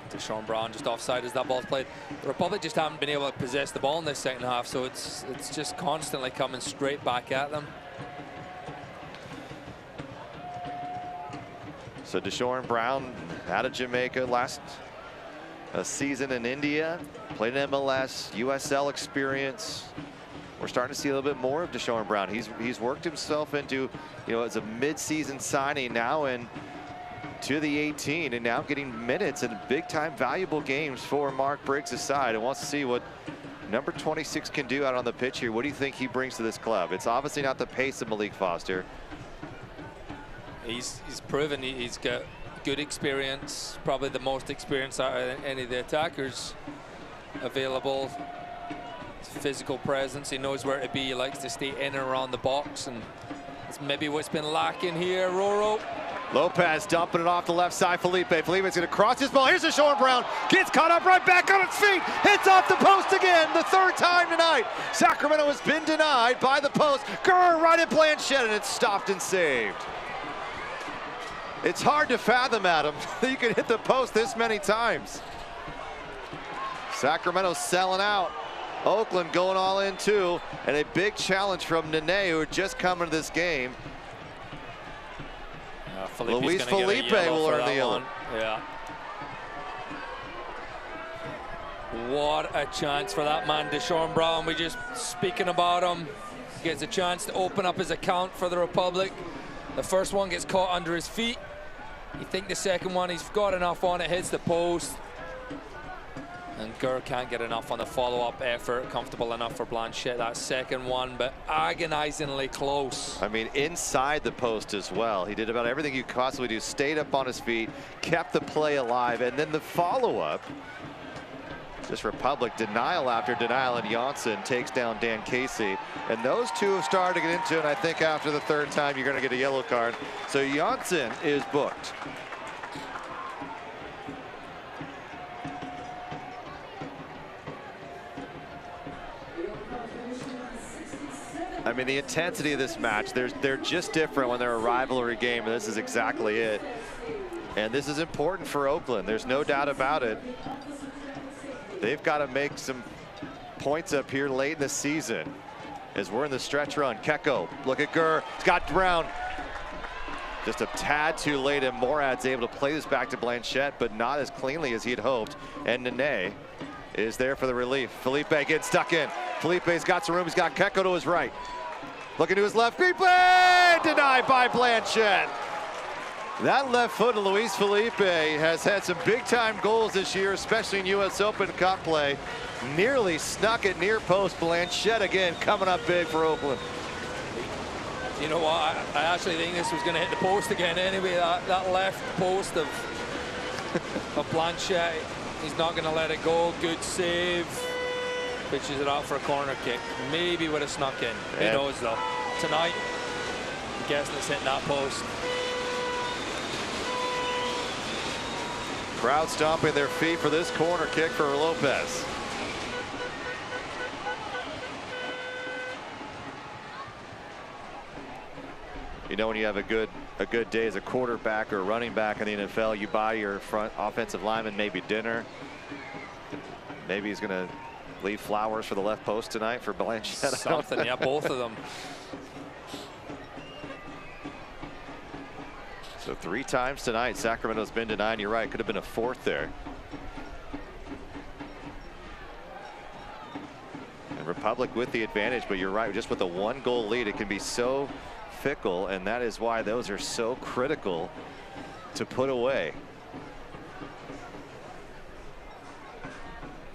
Speaker 2: Deshaun Brown just offside as that ball's played. The Republic just haven't been able to possess the ball in this second half, so it's just constantly coming straight back at them.
Speaker 1: So Deshaun Brown out of Jamaica, last season in India, played in MLS, USL experience. We're starting to see a little bit more of Deshaun Brown. He's worked himself into, as a mid-season signing now, and to the 18, and now getting minutes in big-time valuable games for Mark Briggs' side, and wants to see what number 26 can do out on the pitch here. What do you think he brings to this club? It's obviously not the pace of Malik Foster.
Speaker 2: He's proven he's got good experience, probably the most experience out of any of the attackers available. Physical presence, he knows where to be, he likes to stay in and around the box, and it's maybe what's been lacking here. Roro
Speaker 1: Lopez dumping it off the left side. Felipe's going to cross his ball. Here's a Sean Brown. Gets caught up right back on its feet. Hits off the post again. The third time tonight. Sacramento has been denied by the post. Gurr right at Blanchette, and it's stopped and saved. It's hard to fathom, Adam, that you can hit the post this many times. Sacramento selling out. Oakland going all in too. And a big challenge from Nene, who had just come into this game. Luis Felipe will earn the yellow.
Speaker 2: Yeah. What a chance for that man, Deshaun Brown. We just speaking about him. Gets a chance to open up his account for the Republic. The first one gets caught under his feet. You think the second one, he's got enough on it, hits the post. And Gurr can't get enough on the follow-up effort. Comfortable enough for Blanchette, that second one, but agonizingly close.
Speaker 1: I mean, inside the post as well. He did about everything you could possibly do. Stayed up on his feet, kept the play alive, and then the follow-up. Just Republic denial after denial, and Janssen takes down Dan Casey. And those two have started to get into it, and I think after the third time, you're going to get a yellow card. So Janssen is booked. I mean, the intensity of this match, they're just different when they're a rivalry game, and this is exactly it. And this is important for Oakland. There's no doubt about it. They've got to make some points up here late in the season as we're in the stretch run. Keko, look at Gurr. He's got Brown. Just a tad too late, and Morad's able to play this back to Blanchette, but not as cleanly as he'd hoped. And Nene is there for the relief. Felipe gets stuck in. Felipe's got some room. He's got Keko to his right. Looking to his left. Felipe denied by Blanchette. That left foot of Luis Felipe has had some big-time goals this year, especially in U.S. Open Cup play. Nearly snuck it near post. Blanchette again coming up big for Oakland.
Speaker 2: You know what? I actually think this was going to hit the post again anyway. That left post of Blanchette. He's not going to let it go. Good save. Pitches it out for a corner kick. Maybe would have snuck in. Who knows though? Tonight, I'm guessing it's hitting that post.
Speaker 1: Crowd stomping their feet for this corner kick for Lopez. You know, when you have a good day as a quarterback or running back in the NFL, you buy your front offensive lineman maybe dinner. Maybe he's going to leave flowers for the left post tonight for Blanchette.
Speaker 2: Something, yeah, both of them.
Speaker 1: So 3 times tonight, Sacramento's been denied. You're right, could have been a fourth there. And Republic with the advantage, but you're right, just with a 1-goal lead, it can be so fickle, and that is why those are so critical to put away.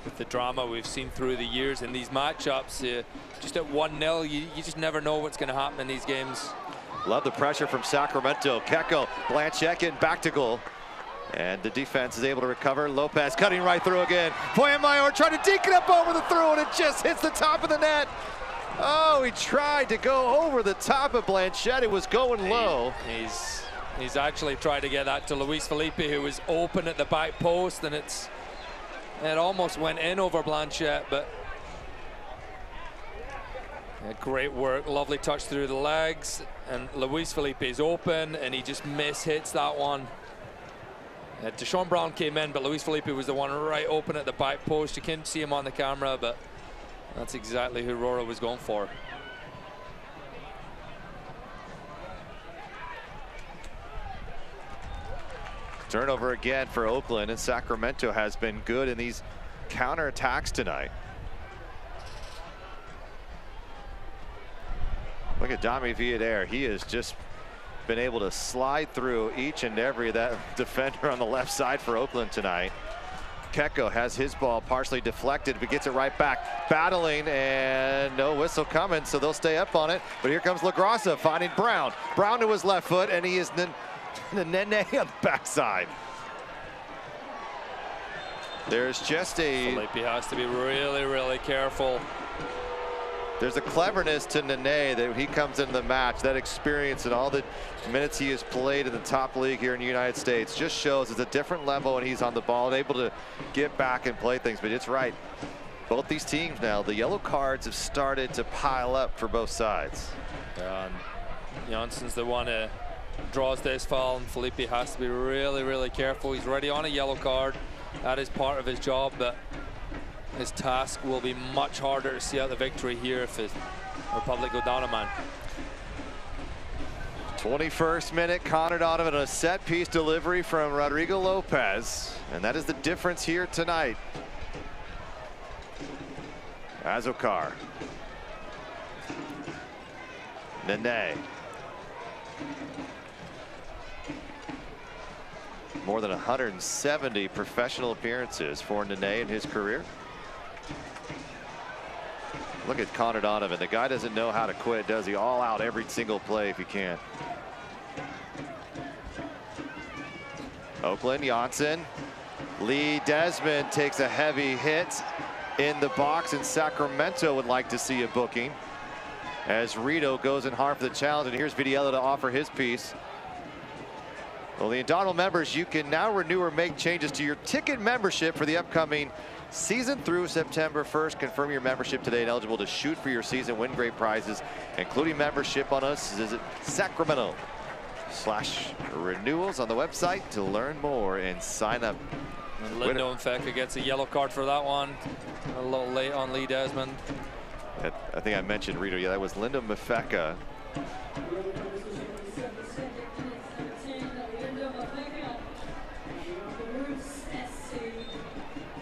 Speaker 2: With the drama we've seen through the years in these matchups, just at 1-0, you just never know what's going to happen in these games.
Speaker 1: Love the pressure from Sacramento. Keko, Blanchette getting back to goal. And the defense is able to recover. Lopez cutting right through again. Poyamayor trying to deke it up over the throw, and it just hits the top of the net. Oh, he tried to go over the top of Blanchette. It was going low.
Speaker 2: He's actually tried to get that to Luis Felipe, who was open at the back post, and it almost went in over Blanchette, but great work, lovely touch through the legs, and Luis Felipe is open, and he just hits that one. Deshaun Brown came in, but Luis Felipe was the one right open at the back post. You couldn't see him on the camera, but that's exactly who Rora was going for.
Speaker 1: Turnover again for Oakland, and Sacramento has been good in these counterattacks tonight. Look at Dami Villader. He has just been able to slide through each and every that defender on the left side for Oakland tonight. Keko has his ball partially deflected, but gets it right back. Battling, and no whistle coming, so they'll stay up on it. But here comes LaGrassa finding Brown. Brown to his left foot, and he is the Nene on the backside. There's just a...
Speaker 2: Felipe has to be really, really careful.
Speaker 1: There's a cleverness to Nene that he comes into the match. That experience and all the minutes he has played in the top league here in the United States just shows it's a different level when he's on the ball and able to get back and play things. But it's right. Both these teams now, the yellow cards have started to pile up for both sides.
Speaker 2: Jansson's the one who draws this foul, and Felipe has to be really, really careful. He's already on a yellow card. That is part of his job, but his task will be much harder to see out the victory here if the Republic go down a man.
Speaker 1: 21st minute, Connor Donovan, a set piece delivery from Rodrigo Lopez, and that is the difference here tonight. Azokar. Nene. More than 170 professional appearances for Nene in his career. Look at Connor Donovan. The guy doesn't know how to quit, does he? All out every single play if he can. Oakland, Jansson. Lee Desmond takes a heavy hit in the box, and Sacramento would like to see a booking as Rito goes in hard for the challenge. And here's Vidiello to offer his piece. Well, the Indomitable members, you can now renew or make changes to your ticket membership for the upcoming season through September 1st. Confirm your membership today and eligible to shoot for your season, win great prizes, including membership on us. Visit Sacramento/renewals on the website to learn more and sign up.
Speaker 2: And Lindo Mfeka gets a yellow card for that one. A little late on Lee Desmond.
Speaker 1: I think I mentioned Rito. Yeah, that was Lindo Mfeka.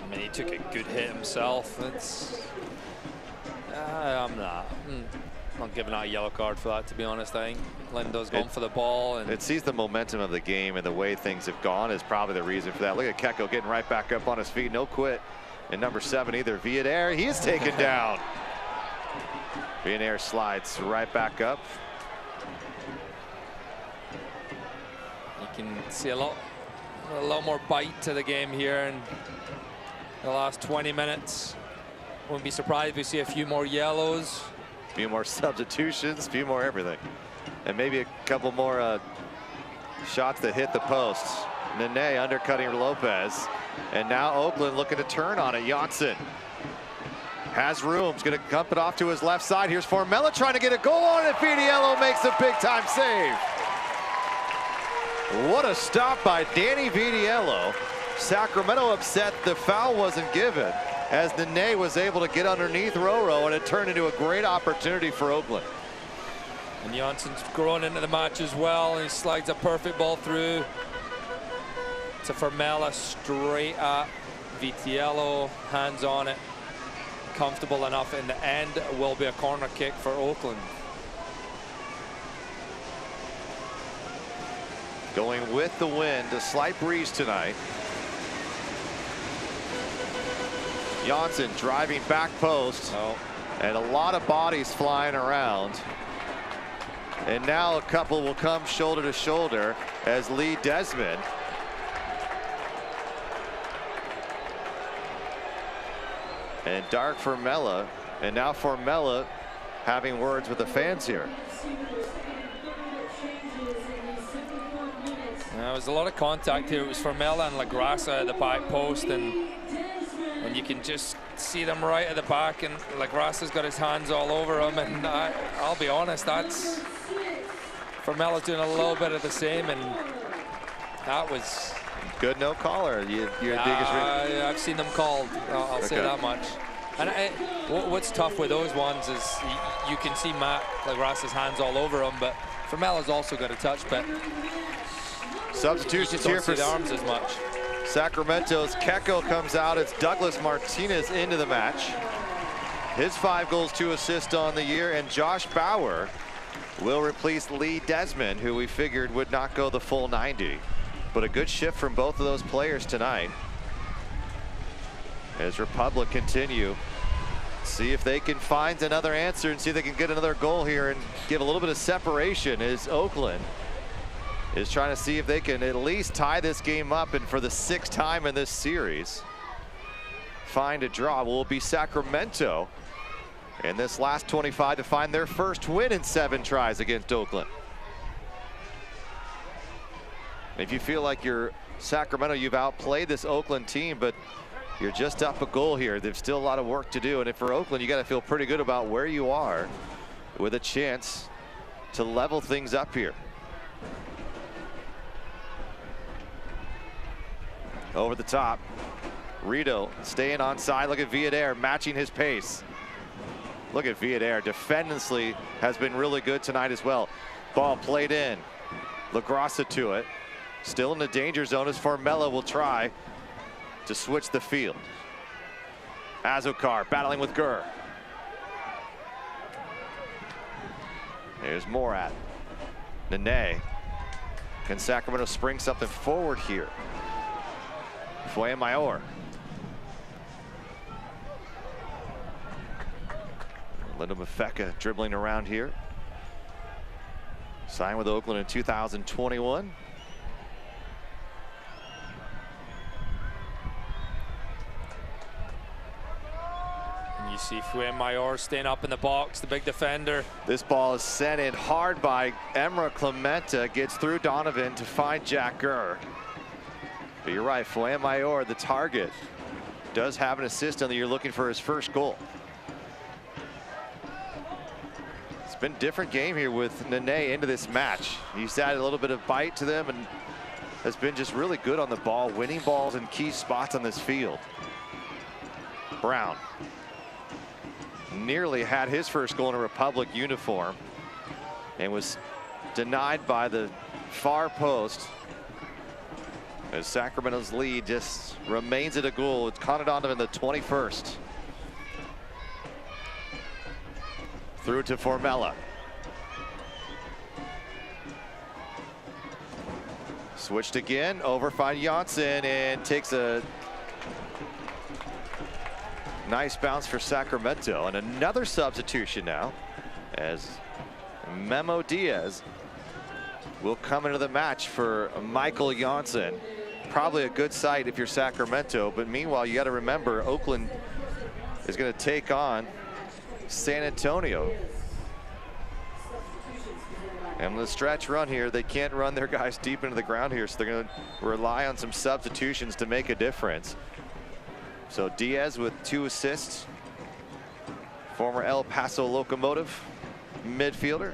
Speaker 2: I mean, he took a good hit himself. It's I'm not giving out a yellow card for that, to be honest. I think Lindo's gone for the ball, and
Speaker 1: it sees the momentum of the game, and the way things have gone is probably the reason for that. Look at Keko getting right back up on his feet. No quit. And number 7 either. Villader, he is taken down. Villader slides right back up.
Speaker 2: You can see a lot more bite to the game here in the last 20 minutes. Wouldn't be surprised if we see a few more yellows.
Speaker 1: A few more substitutions, a few more everything. And maybe a couple more shots that hit the posts. Nene undercutting Lopez. And now Oakland looking to turn on it. Jansson has room. He's going to dump it off to his left side. Here's Formella trying to get a goal on it. Vidiello makes a big-time save. What a stop by Danny Vidiello. Sacramento upset the foul wasn't given, as Nene was able to get underneath Roro, and it turned into a great opportunity for Oakland.
Speaker 2: And Jansson's grown into the match as well, and he slides a perfect ball through to Formella, straight at Vitiello, hands on it, comfortable enough. In the end, will be a corner kick for Oakland.
Speaker 1: Going with the wind, a slight breeze tonight. Jansson driving back post, and a lot of bodies flying around. And now a couple will come shoulder to shoulder as Lee Desmond and Dark Formella, and now Formella having words with the fans here.
Speaker 2: There was a lot of contact here. It was Formella and LaGrassa at the back post, and you can just see them right at the back, and LaGrassa's got his hands all over him, and I'll be honest, that's Formella's doing a little bit of the same, and that was
Speaker 1: good. No caller.
Speaker 2: I've seen them called. I'll say that much. And what's tough with those ones is you can see Matt LaGrassa's hands all over him, but Formella's also got a touch. But
Speaker 1: substitutions here for
Speaker 2: the arms as much.
Speaker 1: Sacramento's Keko comes out. It's Douglas Martinez into the match. His 5 goals, 2 assists on the year, and Josh Bauer will replace Lee Desmond, who we figured would not go the full 90. But a good shift from both of those players tonight. As Republic continue, see if they can find another answer and see if they can get another goal here and give a little bit of separation, as Oakland is trying to see if they can at least tie this game up, and for the 6th time in this series find a draw. Will it be Sacramento in this last 25 to find their first win in 7 tries against Oakland. If you feel like you're Sacramento, you've outplayed this Oakland team, but you're just up a goal here. There's still a lot of work to do. And if for Oakland, you got to feel pretty good about where you are with a chance to level things up here. Over the top. Rito staying on side. Look at Villader matching his pace. Look at Villader. Defensively has been really good tonight as well. Ball played in. LaGrassa to it. Still in the danger zone as Formella will try to switch the field. Azokar battling with Gurr. There's Morat. Nene. Can Sacramento spring something forward here? Fuenmayor. Linda Mafeka dribbling around here. Signed with Oakland in 2021.
Speaker 2: You see Fuenmayor staying up in the box, the big defender.
Speaker 1: This ball is sent in hard by Emra Clementa. Gets through Donovan to find Jack Gurr. But you're right, Fuenmayor, the target, does have an assist on the you're looking for his first goal. It's been a different game here with Nene into this match. He's added a little bit of bite to them and has been just really good on the ball, winning balls in key spots on this field. Brown nearly had his first goal in a Republic uniform and was denied by the far post as Sacramento's lead just remains at a goal. It's Connor Donovan, the 21st. Through to Formella. Switched again, over by Janssen, and takes a nice bounce for Sacramento. And another substitution now as Memo Diaz will come into the match for Michael Janssen. Probably a good sight if you're Sacramento, but meanwhile you got to remember Oakland is going to take on San Antonio. And the stretch run here, they can't run their guys deep into the ground here, so they're going to rely on some substitutions to make a difference. So Diaz with 2 assists, former El Paso Locomotive midfielder.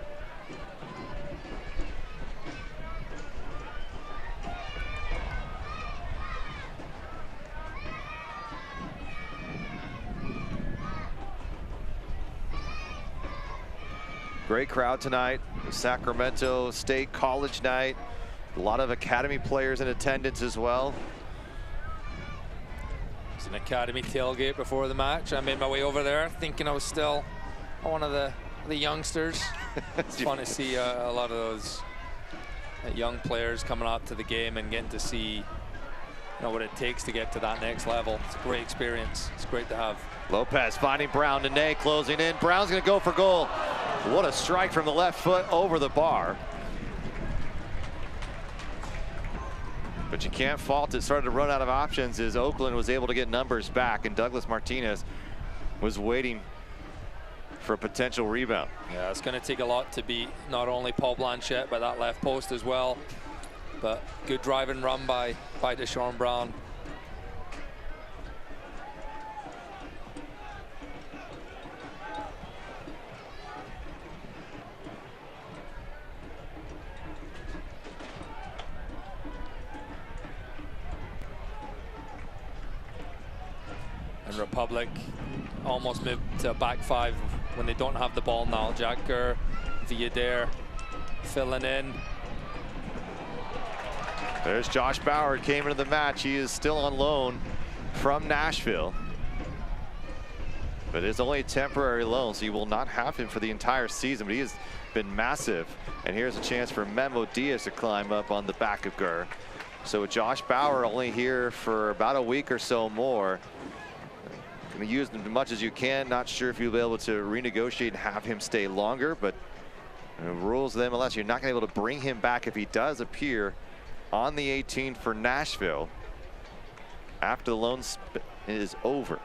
Speaker 1: Great crowd tonight. Sacramento State College night. A lot of academy players in attendance as well.
Speaker 2: It's an academy tailgate before the match. I made my way over there thinking I was still one of the youngsters. It's fun to see a lot of those young players coming out to the game and getting to see what it takes to get to that next level. It's a great experience. It's great to have.
Speaker 1: Lopez finding Brown. Nene closing in. Brown's going to go for goal. What a strike from the left foot over the bar. But you can't fault it. Started to run out of options as Oakland was able to get numbers back, and Douglas Martinez was waiting for a potential rebound.
Speaker 2: Yeah, it's going to take a lot to beat not only Paul Blanchette, but that left post as well. But good drive and run by Deshaun Brown. And Republic almost moved to a back 5 when they don't have the ball now. Jack Gurr, Villader filling in.
Speaker 1: There's Josh Bauer, came into the match. He is still on loan from Nashville, but it's only a temporary loan, so you will not have him for the entire season, but he has been massive. And here's a chance for Memo Diaz to climb up on the back of Gurr. So with Josh Bauer only here for about a week or so more, going to use him as much as you can. Not sure if you'll be able to renegotiate and have him stay longer, but rules of the MLS, you're not going to be able to bring him back if he does appear on the 18 for Nashville after the loan is over.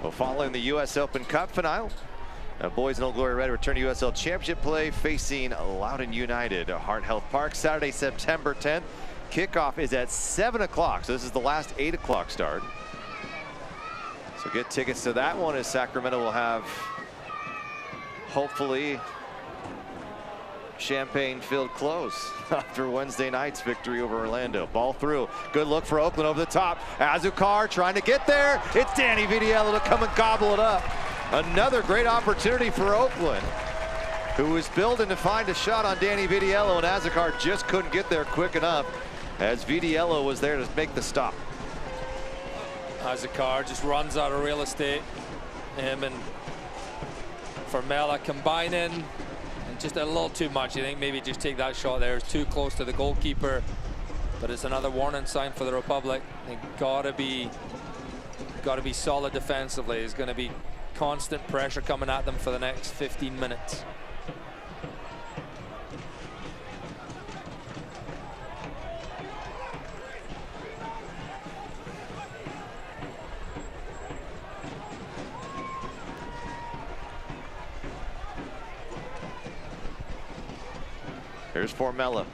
Speaker 1: Well, following the U.S. Open Cup final, boys in Old Glory Red return to USL Championship play facing Loudoun United at Heart Health Park Saturday, September 10th. Kickoff is at 7 o'clock, so this is the last 8 o'clock start. So get tickets to that one, as Sacramento will have, hopefully, champagne-filled close after Wednesday night's victory over Orlando. Ball through. Good look for Oakland over the top. Azúcar trying to get there. It's Danny Vidiello to come and gobble it up. Another great opportunity for Oakland, who was building to find a shot on Danny Vidiello, and Azúcar just couldn't get there quick enough as Vidiello was there to make the stop.
Speaker 2: Azúcar just runs out of real estate. Him and Formella combining. Just a little too much. I think maybe just take that shot there. It's too close to the goalkeeper, but it's another warning sign for the Republic. They gotta be solid defensively. There's going to be constant pressure coming at them for the next 15 minutes.
Speaker 1: Here's Formella.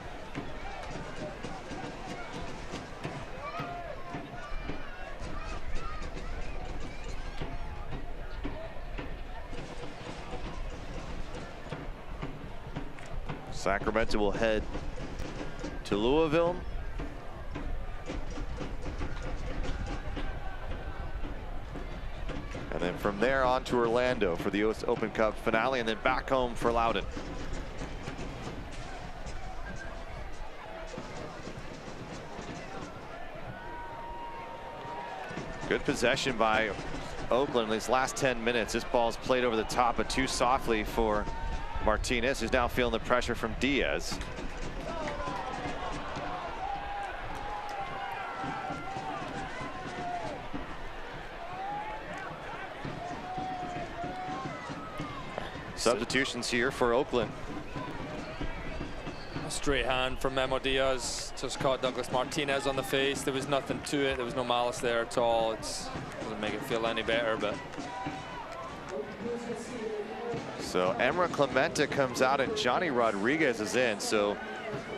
Speaker 1: Sacramento will head to Louisville. And then from there on to Orlando for the US Open Cup finale, and then back home for Loudoun. Good possession by Oakland in these last 10 minutes. This ball's played over the top, but too softly for Martinez, who's now feeling the pressure from Diaz. Substitutions here for Oakland.
Speaker 2: A straight hand from Memo Diaz, just caught Douglas Martinez on the face. There was nothing to it. There was no malice there at all. It doesn't make it feel any better, but.
Speaker 1: So Emra Clemente comes out and Johnny Rodriguez is in. So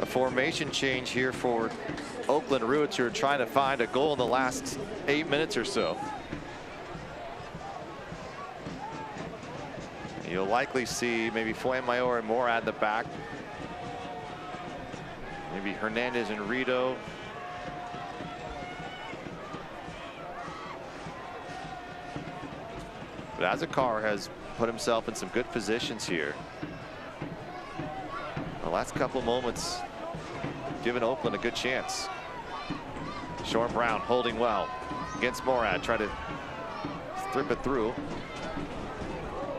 Speaker 1: a formation change here for Oakland Roots, who are trying to find a goal in the last 8 minutes or so. You'll likely see maybe Fuenmayor and Morad in the back. Maybe Hernandez and Rito. But Azúcar has put himself in some good positions here. The last couple of moments giving Oakland a good chance. Sean Brown holding well against Morad, trying to strip it through.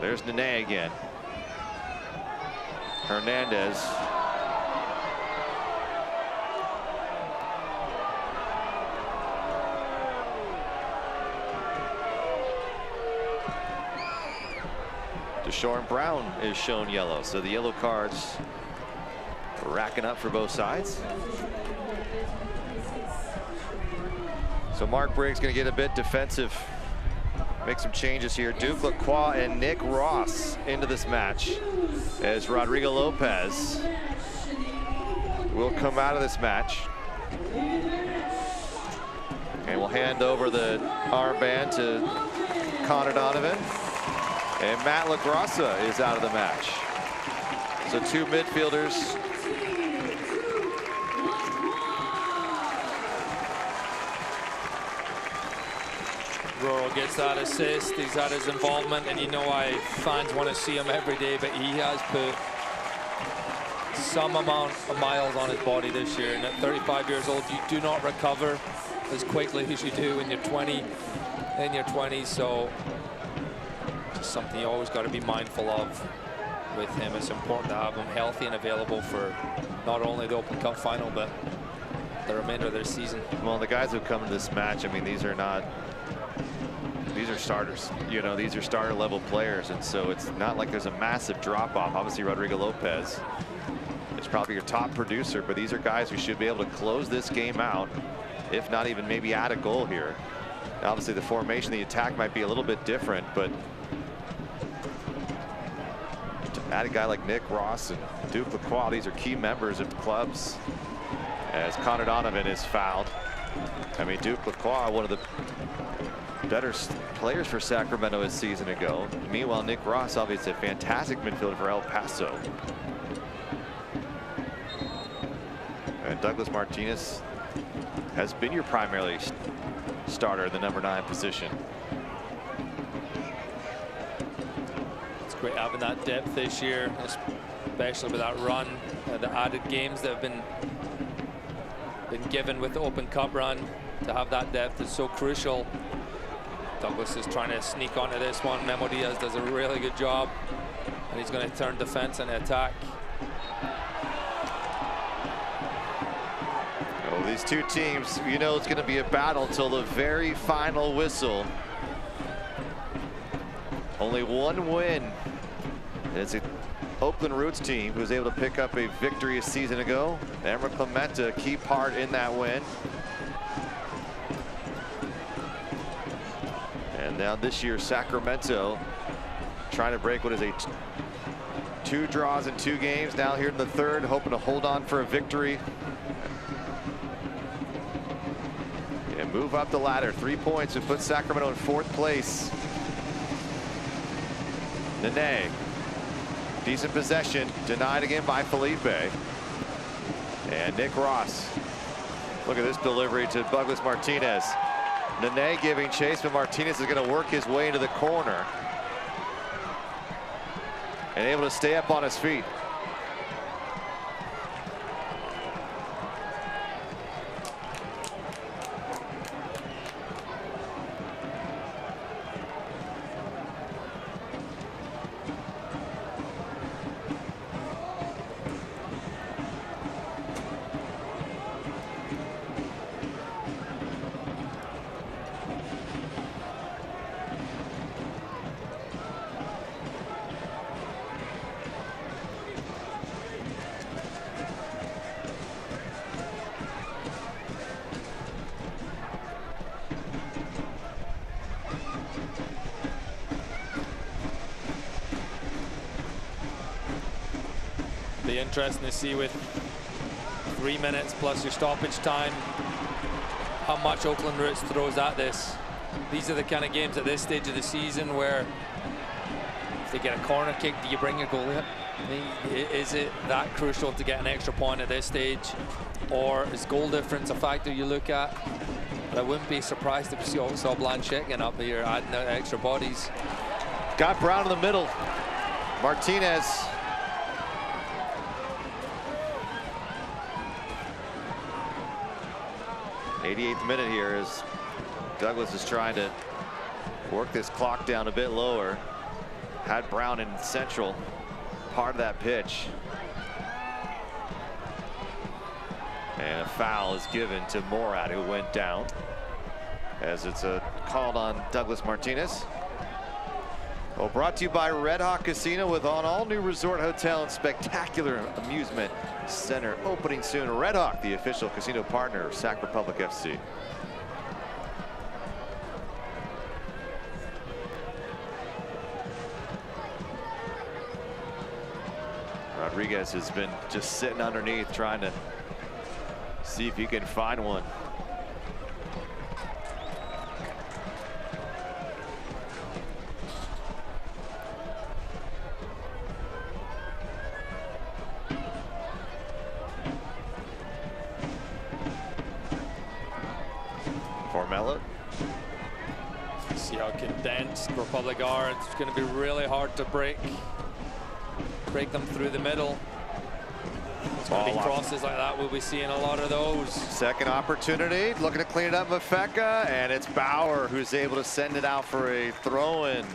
Speaker 1: There's Nene again. Hernandez. Deshaun Brown is shown yellow, so the yellow cards are racking up for both sides. So Mark Briggs going to get a bit defensive, make some changes here. Duke Lacroix and Nick Ross into this match, as Rodrigo Lopez will come out of this match. And we'll hand over the armband to Connor Donovan. And Matt LaGrassa is out of the match. So two midfielders.
Speaker 2: Roro gets that assist. He's had his involvement, and you know why fans want to see him every day, but he has put some amount of miles on his body this year. And at 35 years old, you do not recover as quickly as you do when you're 20, in your 20s. So just something you always got to be mindful of with him. It's important to have him healthy and available for not only the Open Cup final, but the remainder of their season.
Speaker 1: Well, the guys who come to this match, I mean, these are starters. You know, these are starter level players, and so it's not like there's a massive drop off. Obviously, Rodrigo Lopez is probably your top producer, but these are guys who should be able to close this game out, if not even maybe add a goal here. Obviously, the formation, the attack might be a little bit different, but to add a guy like Nick Ross and Duke Lacroix, these are key members of clubs. As Connor Donovan is fouled. I mean, Duke Lacroix, one of the better players for Sacramento a season ago. Meanwhile, Nick Ross, obviously a fantastic midfielder for El Paso. And Douglas Martinez has been your primary starter in the number 9 position.
Speaker 2: It's great having that depth this year, especially with that run, the added games that have been given with the Open Cup run. To have that depth is so crucial. Douglas is trying to sneak onto this one. Memo Diaz does a really good job, and he's going to turn defense into attack.
Speaker 1: Oh, these two teams, you know it's going to be a battle till the very final whistle. Only one win. And it's an Oakland Roots team who was able to pick up a victory a season ago. Emma Clemente, a key part in that win. And now this year, Sacramento trying to break what is a 2 draws in 2 games. Now here in the 3rd, hoping to hold on for a victory. And move up the ladder. 3 points would put Sacramento in 4th place. Nene. Decent possession, denied again by Felipe. And Nick Ross. Look at this delivery to Douglas Martinez. Nene giving chase, but Martinez is going to work his way into the corner. And able to stay up on his feet.
Speaker 2: Be interesting to see with 3 minutes plus your stoppage time how much Oakland Roots throws at this. These are the kind of games at this stage of the season where if they get a corner kick, do you bring your goalie up? Is it that crucial to get an extra point at this stage, or is goal difference a factor you look at? But I wouldn't be surprised if you saw Blanchett getting up here adding out extra bodies.
Speaker 1: Got Brown in the middle. Martinez. 88th minute here as Douglas is trying to work this clock down a bit lower. Had Brown in central part of that pitch. And a foul is given to Morad, who went down, as it's called on Douglas Martinez. Well, brought to you by Red Hawk Casino, with an all-new resort hotel and spectacular amusement center opening soon. Red Hawk, the official casino partner of Sac Republic FC. Rodriguez has been just sitting underneath trying to see if he can find one. Formella.
Speaker 2: See how condensed Republic are. It's going to be really hard to break them through the middle. It's going to be crosses like that. We'll be seeing a lot of those.
Speaker 1: Second opportunity, looking to clean it up, Mafeka, and it's Bauer who's able to send it out for a throw-in.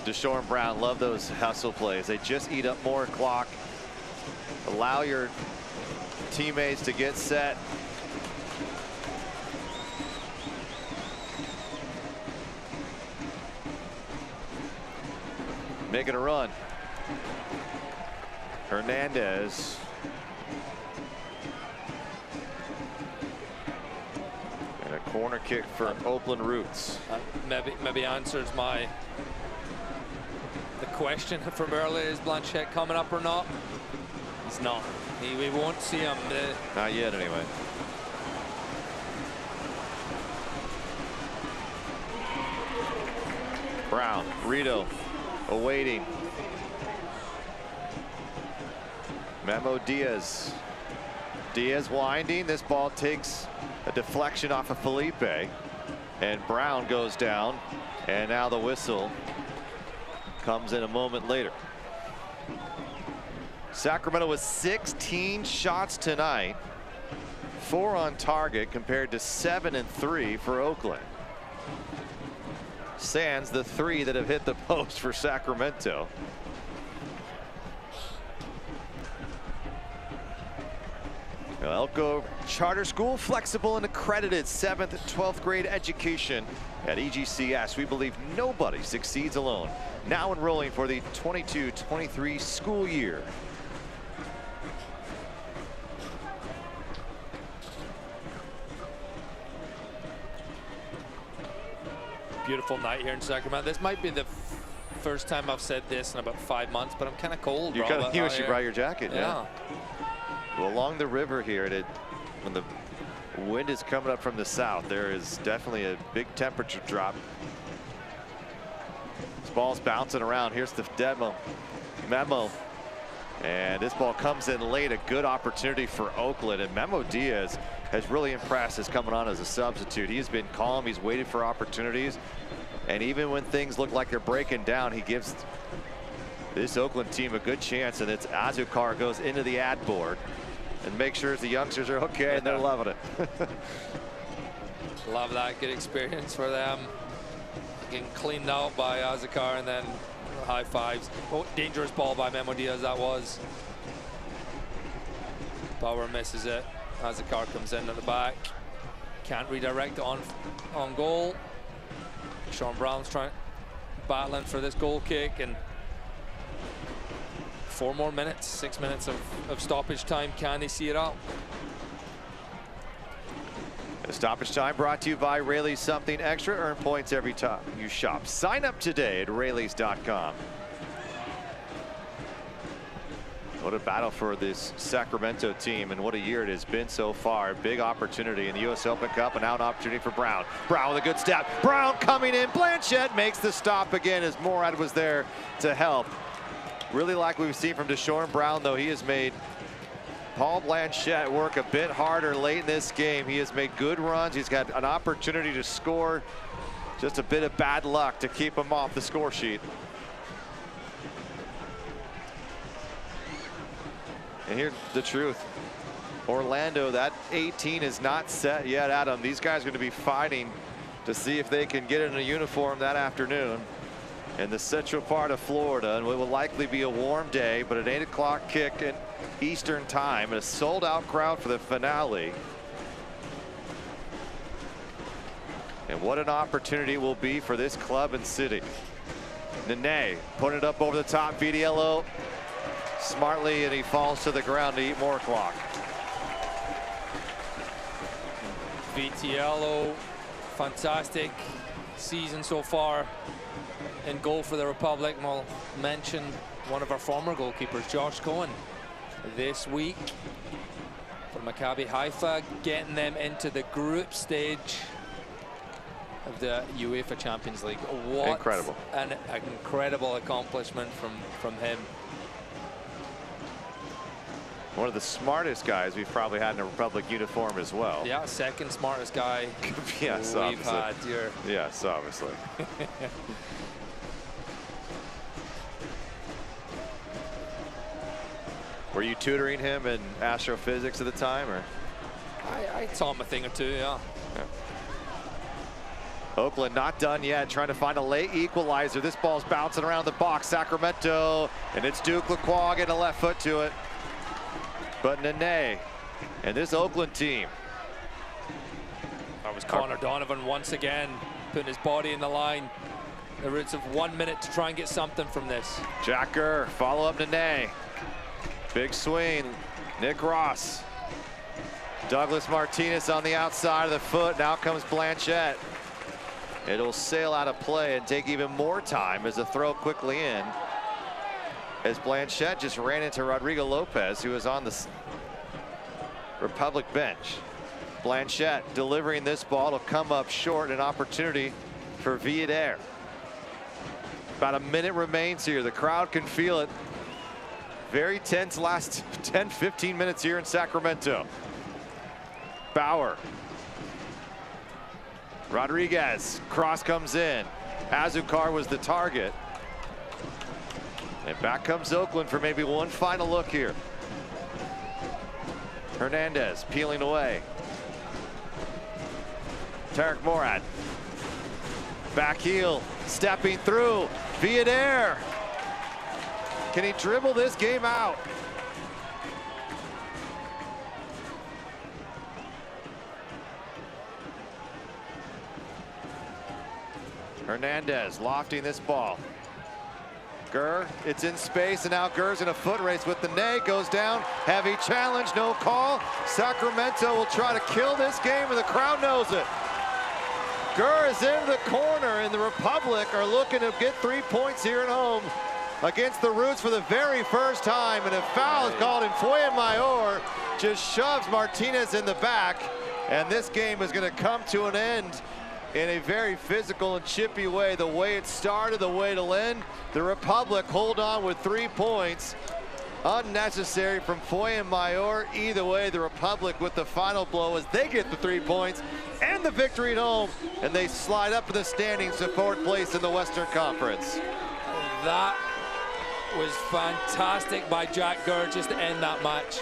Speaker 1: Deshore and Brown love those hustle plays. They just eat up more clock, allow your teammates to get set. Making a run. Hernandez. Corner kick for Oakland Roots.
Speaker 2: Maybe answers the question from earlier. Is Blanchette coming up or not? He's not. We won't see him.
Speaker 1: Not yet, anyway. Brown, Rito, awaiting. Memo Diaz. Diaz winding. This ball takes a deflection off of Felipe. And Brown goes down. And now the whistle comes in a moment later. Sacramento with 16 shots tonight. 4 on target compared to 7 and 3 for Oakland. Sans the 3 that have hit the post for Sacramento. Elko Charter School, flexible and accredited 7th and 12th grade education at EGCS. We believe nobody succeeds alone. Now enrolling for the 22-23 school year.
Speaker 2: Beautiful night here in Sacramento. This might be the first time I've said this in about 5 months, but I'm kind of cold.
Speaker 1: You wish you brought your jacket.
Speaker 2: Yeah.
Speaker 1: Well, along the river here, when the wind is coming up from the south, there is definitely a big temperature drop. This ball's bouncing around. Here's the Memo. And this ball comes in late. A good opportunity for Oakland. And Memo Diaz has really impressed as coming on as a substitute. He has been calm. He's waited for opportunities. And even when things look like they're breaking down, he gives this Oakland team a good chance. And it's Azúcar goes into the ad board and make sure the youngsters are okay, and they're loving it.
Speaker 2: Love that. Good experience for them. Getting cleaned out by Azúcar and then high fives. Oh, dangerous ball by Memo Diaz that was. Bauer misses it. Azúcar comes in at the back. Can't redirect it on goal. Sean Brown's battling for this goal kick, and 4 more minutes, 6 minutes of stoppage time. Can they see it out?
Speaker 1: The stoppage time brought to you by Rayleigh's Something Extra. Earn points every time you shop. Sign up today at Rayleigh's.com. What a battle for this Sacramento team, and what a year it has been so far. Big opportunity in the US Open Cup, and now an opportunity for Brown. Brown with a good step. Brown coming in. Blanchette makes the stop again as Morad was there to help. Really like we've seen from Deshaun Brown, though. He has made Paul Blanchette work a bit harder late in this game. He has made good runs. He's got an opportunity to score. Just a bit of bad luck to keep him off the score sheet. And here's the truth. Orlando, that 18 is not set yet, Adam. These guys are going to be fighting to see if they can get in a uniform that afternoon in the central part of Florida. And it will likely be a warm day, but an 8 o'clock kick in Eastern time, and a sold-out crowd for the finale. And what an opportunity it will be for this club and city. Nene putting it up over the top. Vitiello smartly, and he falls to the ground to eat more clock.
Speaker 2: Vitiello, fantastic season so far in goal for the Republic. And we'll mention one of our former goalkeepers, Josh Cohen, this week for Maccabi Haifa, getting them into the group stage of the UEFA Champions League. What
Speaker 1: incredible.
Speaker 2: An incredible accomplishment from him.
Speaker 1: One of the smartest guys we've probably had in a Republic uniform as well.
Speaker 2: Yeah, second smartest guy
Speaker 1: yes,
Speaker 2: we've had here.
Speaker 1: Yes, obviously. Were you tutoring him in astrophysics at the time, or?
Speaker 2: I taught him a thing or two, yeah.
Speaker 1: Oakland not done yet, trying to find a late equalizer. This ball's bouncing around the box. Sacramento, and it's Duke Lacroix getting a left foot to it. But Nene and this Oakland team.
Speaker 2: That was Connor Donovan once again putting his body in the line. The Roots have 1 minute to try and get something from this.
Speaker 1: Jacker, follow up Nene. Big swing. Nick Ross. Douglas Martinez on the outside of the foot. Now comes Blanchette. It'll sail out of play and take even more time as the throw quickly in. As Blanchette just ran into Rodrigo Lopez, who was on the Republic bench. Blanchette delivering this ball will come up short, an opportunity for Villader. About a minute remains here. The crowd can feel it. Very tense last 10-15 minutes here in Sacramento. Bauer. Rodriguez, cross comes in. Azucar was the target. And back comes Oakland for maybe one final look here. Hernandez peeling away. Tarek Morad. Back heel, stepping through. Villader. Can he dribble this game out? Hernandez lofting this ball. Gurr, it's in space, and now Gurr's in a foot race with the Ney, goes down, heavy challenge, no call. Sacramento will try to kill this game, and the crowd knows it. Gurr is in the corner, and the Republic are looking to get 3 points here at home against the Roots for the very first time, and a foul is called, and Fuenmayor just shoves Martinez in the back, and this game is going to come to an end in a very physical and chippy way. The way it started, the way it'll end. The Republic hold on with 3 points. Unnecessary from Fuenmayor. Either way, the Republic with the final blow as they get the 3 points and the victory at home, and they slide up in the standings to 4th place in the Western Conference.
Speaker 2: That was fantastic by Jack Gurr just to end that match.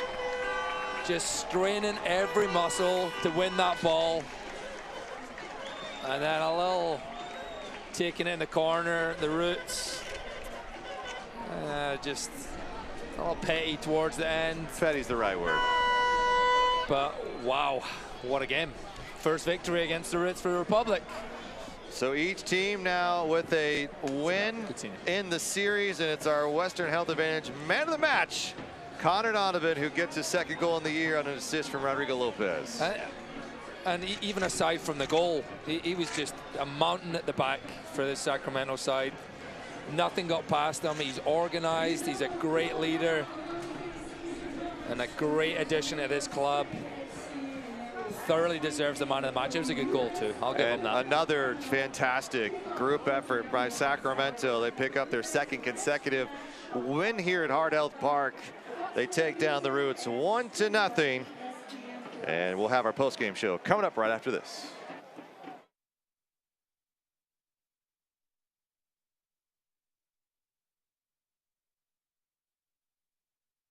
Speaker 2: Just straining every muscle to win that ball. And then a little taking it in the corner, the Roots. Just a little petty towards the end.
Speaker 1: Petty's the right word.
Speaker 2: But wow, what a game. First victory against the Roots for the Republic.
Speaker 1: So each team now with a win in the series, and it's our Western Health Advantage man of the match, Connor Donovan, who gets his 2nd goal in the year on an assist from Rodrigo Lopez.
Speaker 2: And even aside from the goal, he was just a mountain at the back for the Sacramento side. Nothing got past him. He's organized. He's a great leader and a great addition to this club. Thoroughly deserves the man of the match. It was a good goal too. I'll give him that.
Speaker 1: Another fantastic group effort by Sacramento. They pick up their 2nd consecutive win here at Hard Health Park. They take down the Roots 1-0. And we'll have our post-game show coming up right after this.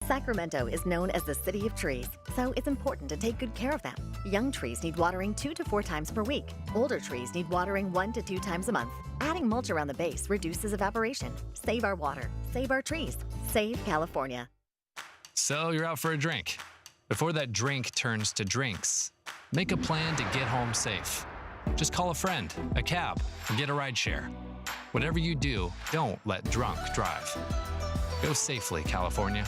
Speaker 13: Sacramento is known as the city of trees, so it's important to take good care of them. Young trees need watering 2 to 4 times per week. Older trees need watering 1 to 2 times a month. Adding mulch around the base reduces evaporation. Save our water. Save our trees. Save California.
Speaker 12: So you're out for a drink. Before that drink turns to drinks, make a plan to get home safe. Just call a friend, a cab, or get a ride share. Whatever you do, don't let drunk drive. Go safely, California.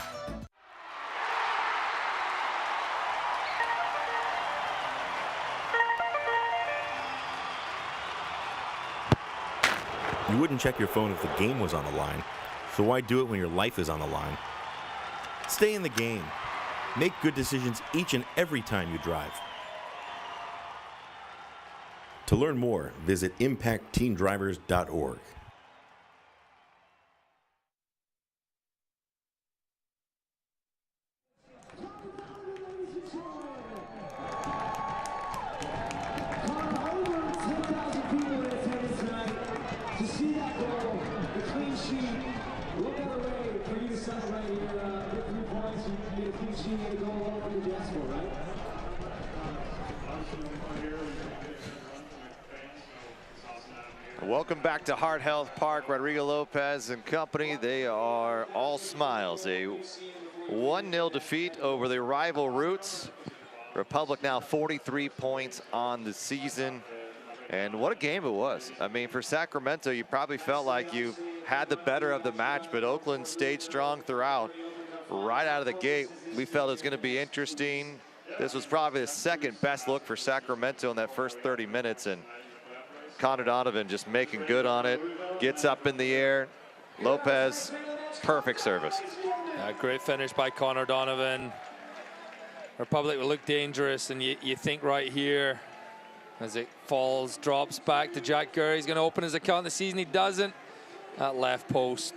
Speaker 14: You wouldn't check your phone if the game was on the line, so why do it when your life is on the line? Stay in the game. Make good decisions each and every time you drive. To learn more, visit impactteendrivers.org.
Speaker 1: Welcome back to Hard Health Park. Rodrigo Lopez and company, they are all smiles. A 1-0 defeat over the rival Roots. Republic now 43 points on the season. And what a game it was. I mean, for Sacramento, you probably felt like you had the better of the match, but Oakland stayed strong throughout. Right out of the gate, we felt it was going to be interesting. This was probably the second best look for Sacramento in that first 30 minutes, and Connor Donovan just making good on it. Gets up in the air. Lopez, perfect service.
Speaker 2: Great finish by Connor Donovan. Republic will look dangerous, and you think right here, as it falls, drops back to Jack Gurry. He's going to open his account this season. He doesn't. That left post.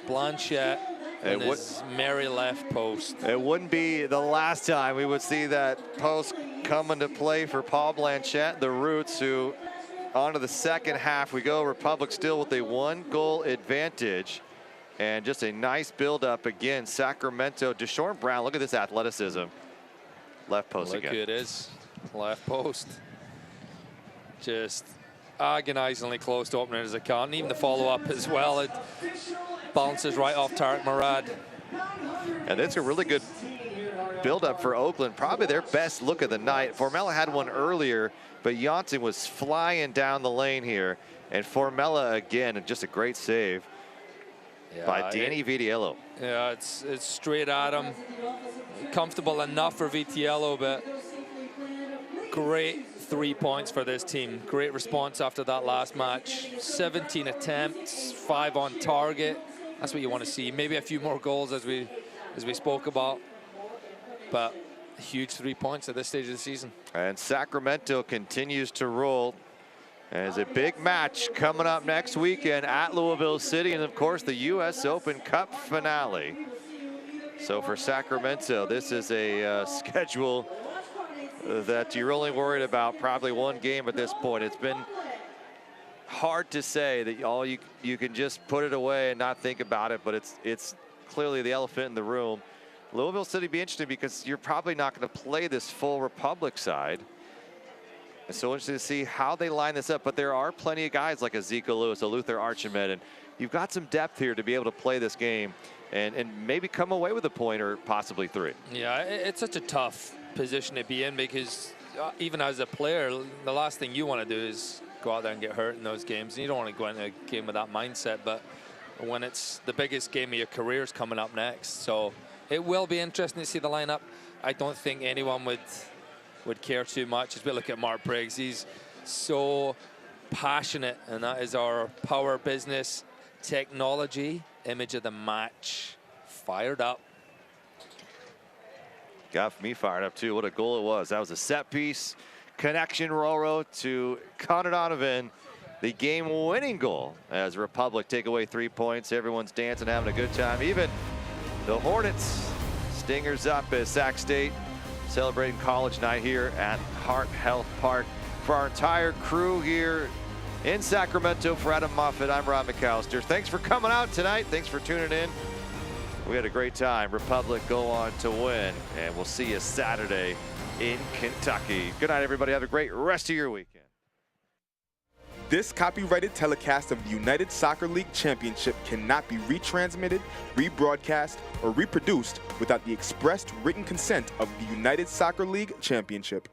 Speaker 2: Blanchette and his merry left post.
Speaker 1: It wouldn't be the last time we would see that post come into play for Paul Blanchette, the Roots, who on to the second half we go. Republic still with a 1-goal advantage. And just a nice build-up again. Sacramento, Deshaun Brown, look at this athleticism. Left post again.
Speaker 2: Look, it is. Left post. Just agonizingly close to opening his account. And even the follow-up as well. It bounces right off Tarek Murad.
Speaker 1: And it's a really good build-up for Oakland. Probably their best look of the night. Formella had one earlier, but Janssen was flying down the lane here. And Formella, again, just a great save. By Danny Vitiello.
Speaker 2: Yeah, it's straight at him. Comfortable enough for Vitiello, but great 3 points for this team. Great response after that last match. 17 attempts, 5 on target. That's what you want to see. Maybe a few more goals as we spoke about, but huge 3 points at this stage of the season.
Speaker 1: And Sacramento continues to roll. As a big match coming up next weekend at Louisville City, and of course the US Open Cup finale. So for Sacramento, this is a schedule that you're only worried about probably one game at this point. It's been hard to say that you can just put it away and not think about it, but it's clearly the elephant in the room. Louisville City be interesting because you're probably not going to play this full Republic side. It's so interesting to see how they line this up, but there are plenty of guys like a Zico Lewis, a Luther Archimed, and you've got some depth here to be able to play this game and maybe come away with a point or possibly 3.
Speaker 2: Yeah, it's such a tough position to be in because even as a player, the last thing you want to do is go out there and get hurt in those games. And you don't want to go into a game with that mindset, but when it's the biggest game of your career is coming up next. So it will be interesting to see the lineup. I don't think anyone would care too much. As we look at Mark Briggs, he's so passionate, and that is our power business technology image of the match. Fired up.
Speaker 1: Got me fired up too. What a goal it was. That was a set piece connection, Roro, to Connor Donovan. The game-winning goal as Republic take away 3 points. Everyone's dancing, having a good time. Even the Hornets, Stingers up as Sac State celebrating college night here at Hart Health Park. For our entire crew here in Sacramento, for Adam Moffat, I'm Rob McAllister. Thanks for coming out tonight. Thanks for tuning in. We had a great time. Republic go on to win, and we'll see you Saturday in Kentucky. Good night, everybody. Have a great rest of your weekend.
Speaker 15: This copyrighted telecast of the United Soccer League Championship cannot be retransmitted, rebroadcast, or reproduced without the expressed written consent of the United Soccer League Championship.